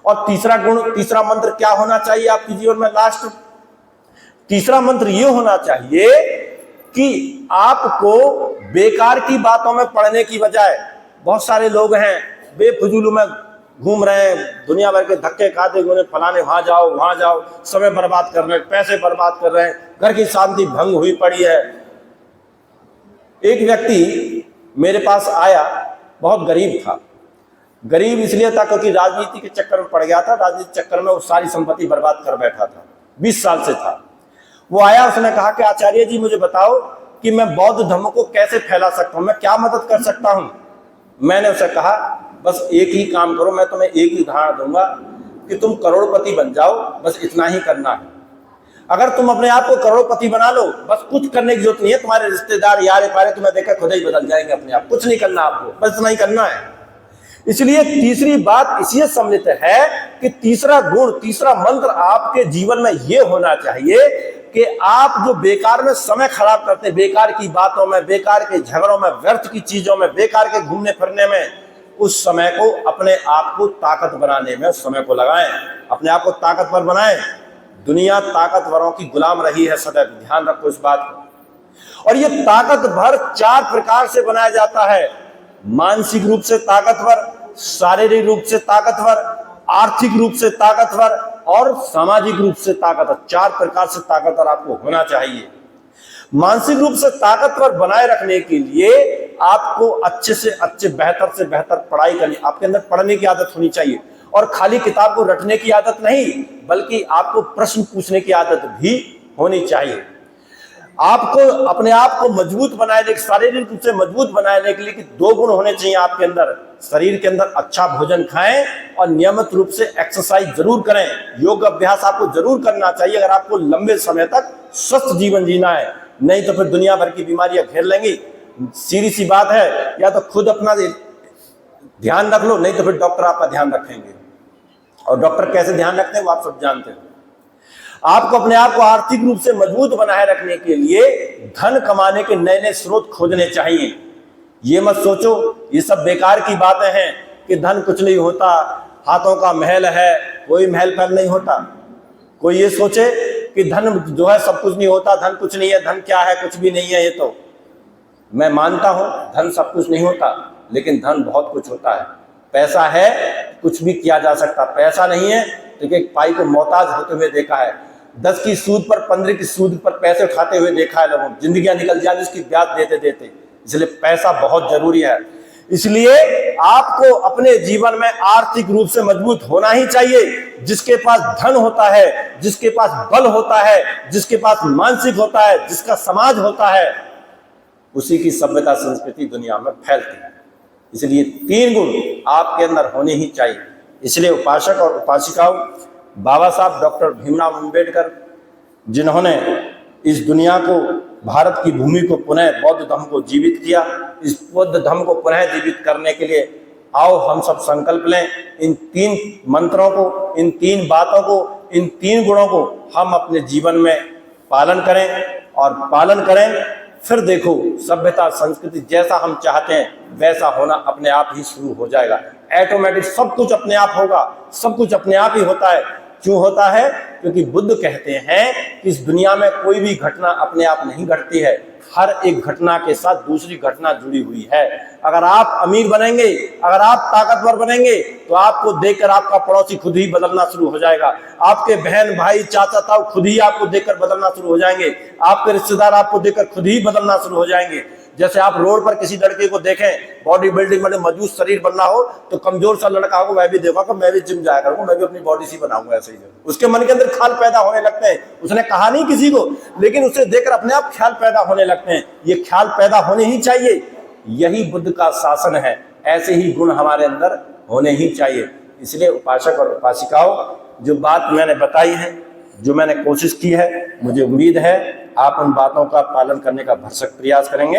और तीसरा गुण, तीसरा मंत्र क्या होना चाहिए आपके जीवन में, लास्ट तीसरा मंत्र ये होना चाहिए कि आपको बेकार की बातों में पड़ने की बजाय, बहुत सारे लोग हैं बेफजूल में घूम रहे हैं, दुनिया भर के धक्के खाते हुए फलाने वहां जाओ, समय बर्बाद कर रहे हैं, पैसे बर्बाद कर रहे हैं, घर की शांति भंग हुई पड़ी है। एक व्यक्ति मेरे पास आया, बहुत गरीब था। गरीब इसलिए था क्योंकि राजनीति के चक्कर में पड़ गया था, राजनीति चक्कर में वो सारी संपत्ति बर्बाद कर बैठा था, 20 साल से था। वो आया, उसने कहा कि आचार्य जी मुझे बताओ कि मैं बौद्ध धर्म को कैसे फैला सकता हूं, मैं क्या मदद कर सकता हूं। मैंने उसे कहा बस एक ही काम करो, मैं तुम्हें एक ही उदाहरण दूंगा कि तुम करोड़पति बन जाओ, बस इतना ही करना है। अगर तुम अपने आप को करोड़पति बना लो, बस कुछ करने की जरूरत नहीं है, तुम्हारे रिश्तेदार यार पारे तुम्हें देखकर खुद ही बदल जाएंगे अपने आप, कुछ नहीं करना आपको, बस इतना ही करना है। इसलिए तीसरी बात इसलिए सम्मिलित है कि तीसरा गुण, तीसरा मंत्र आपके जीवन में यह होना चाहिए कि आप जो बेकार में समय खराब करते, बेकार की बातों में, बेकार के झगड़ों में, व्यर्थ की चीजों में, बेकार के घूमने फिरने में, उस समय को अपने आप को ताकत बनाने में उस समय को लगाएं, अपने आप को ताकतवर बनाएं। दुनिया ताकतवरों की गुलाम रही है सदैव, ध्यान रखो इस बात को। और ये ताकतवर 4 प्रकार से बनाया जाता है, मानसिक रूप से ताकतवर, शारीरिक रूप से ताकतवर, आर्थिक रूप से ताकतवर, और सामाजिक रूप से ताकतवर, 4 प्रकार से ताकतवर आपको होना चाहिए। मानसिक रूप से ताकतवर बनाए रखने के लिए आपको अच्छे से अच्छे, बेहतर से बेहतर पढ़ाई करनी, आपके अंदर पढ़ने की आदत होनी चाहिए, और खाली किताब को रटने की आदत नहीं, बल्कि आपको प्रश्न पूछने की आदत भी होनी चाहिए। आपको अपने आप को मजबूत बनाने, शारीरिक रूप से मजबूत बनाने के लिए कि 2 गुण होने चाहिए आपके अंदर। शरीर के अंदर अच्छा भोजन खाएं और नियमित रूप से एक्सरसाइज जरूर करें, योग अभ्यास आपको जरूर करना चाहिए अगर आपको लंबे समय तक स्वस्थ जीवन जीना है। नहीं तो फिर दुनिया भर की बीमारियां घेर लेंगी। सीधी सी बात है, या तो खुद अपना ध्यान रख लो, नहीं तो फिर डॉक्टर आपका ध्यान रखेंगे, और डॉक्टर कैसे ध्यान रखते हैं वो आप सब जानते हो। आपको अपने आप को आर्थिक रूप से मजबूत बनाए रखने के लिए धन कमाने के नए नए स्रोत खोजने चाहिए। ये मत सोचो ये सब बेकार की बातें हैं कि धन कुछ नहीं होता, हाथों का महल है, कोई महल पर नहीं होता। कोई ये सोचे कि धन जो है सब कुछ नहीं होता, धन कुछ नहीं है, धन क्या है, कुछ भी नहीं है। ये तो मैं मानता हूं धन सब कुछ नहीं होता, लेकिन धन बहुत कुछ होता है। पैसा है कुछ भी किया जा सकता, पैसा नहीं है तो एक पाई को मोहताज होते हुए देखा है, 10 की सूद पर 15 की सूद पर पैसे उठाते हुए देखा है लोगों, जिंदगियां निकल जाती इसकी ब्याज देते देते। इसलिए पैसा बहुत जरूरी है। इसलिए आपको अपने जीवन में आर्थिक रूप से मजबूत होना ही चाहिए। जिसके पास धन होता है, जिसके पास बल होता है, जिसके पास मानसिक होता है, जिसका समाज होता है, उसी की सभ्यता संस्कृति दुनिया में फैलती है। इसलिए 3 गुण आपके अंदर होने ही चाहिए। इसलिए उपासक और उपासिकाओं, बाबा साहब डॉक्टर भीमराव अंबेडकर, जिन्होंने इस दुनिया को, भारत की भूमि को पुनः बौद्ध धर्म को जीवित किया, इस बौद्ध धर्म को पुनः जीवित करने के लिए आओ हम सब संकल्प लें। इन 3 मंत्रों को, इन 3 बातों को, इन 3 गुणों को हम अपने जीवन में पालन करें, और पालन करें फिर देखो सभ्यता संस्कृति जैसा हम चाहते हैं वैसा होना अपने आप ही शुरू हो जाएगा। ऑटोमेटिक सब कुछ अपने आप होगा, सब कुछ अपने आप ही होता है। क्यों होता है? क्योंकि बुद्ध कहते हैं कि इस दुनिया में कोई भी घटना अपने आप नहीं घटती है, हर एक घटना के साथ दूसरी घटना जुड़ी हुई है। अगर आप अमीर बनेंगे, अगर आप ताकतवर बनेंगे, तो आपको देखकर आपका पड़ोसी खुद ही बदलना शुरू हो जाएगा, आपके बहन भाई चाचा ताऊ खुद ही आपको देखकर बदलना शुरू हो जाएंगे, आपके रिश्तेदार आपको देखकर खुद ही बदलना शुरू हो जाएंगे। जैसे आप रोड पर किसी लड़के को देखें, बॉडी बिल्डिंग में मजबूत शरीर बनना हो, तो कमजोर सा लड़का हो मैं भी देखूंगा, मैं भी जिम जाया करूंगा, मैं भी अपनी बॉडी सी बनाऊंगा ऐसे ही। उसके मन के अंदर ख्याल पैदा होने लगते हैं, उसने कहा नहीं किसी को, लेकिन उसे देखकर अपने आप ख्याल पैदा होने लगते हैं। ये ख्याल पैदा होने ही चाहिए, यही बुद्ध का शासन है। ऐसे ही गुण हमारे अंदर होने ही चाहिए। इसलिए उपासक और उपासिकाओं, जो बात मैंने बताई है, जो मैंने कोशिश की है, मुझे उम्मीद है आप उन बातों का पालन करने का भरसक प्रयास करेंगे।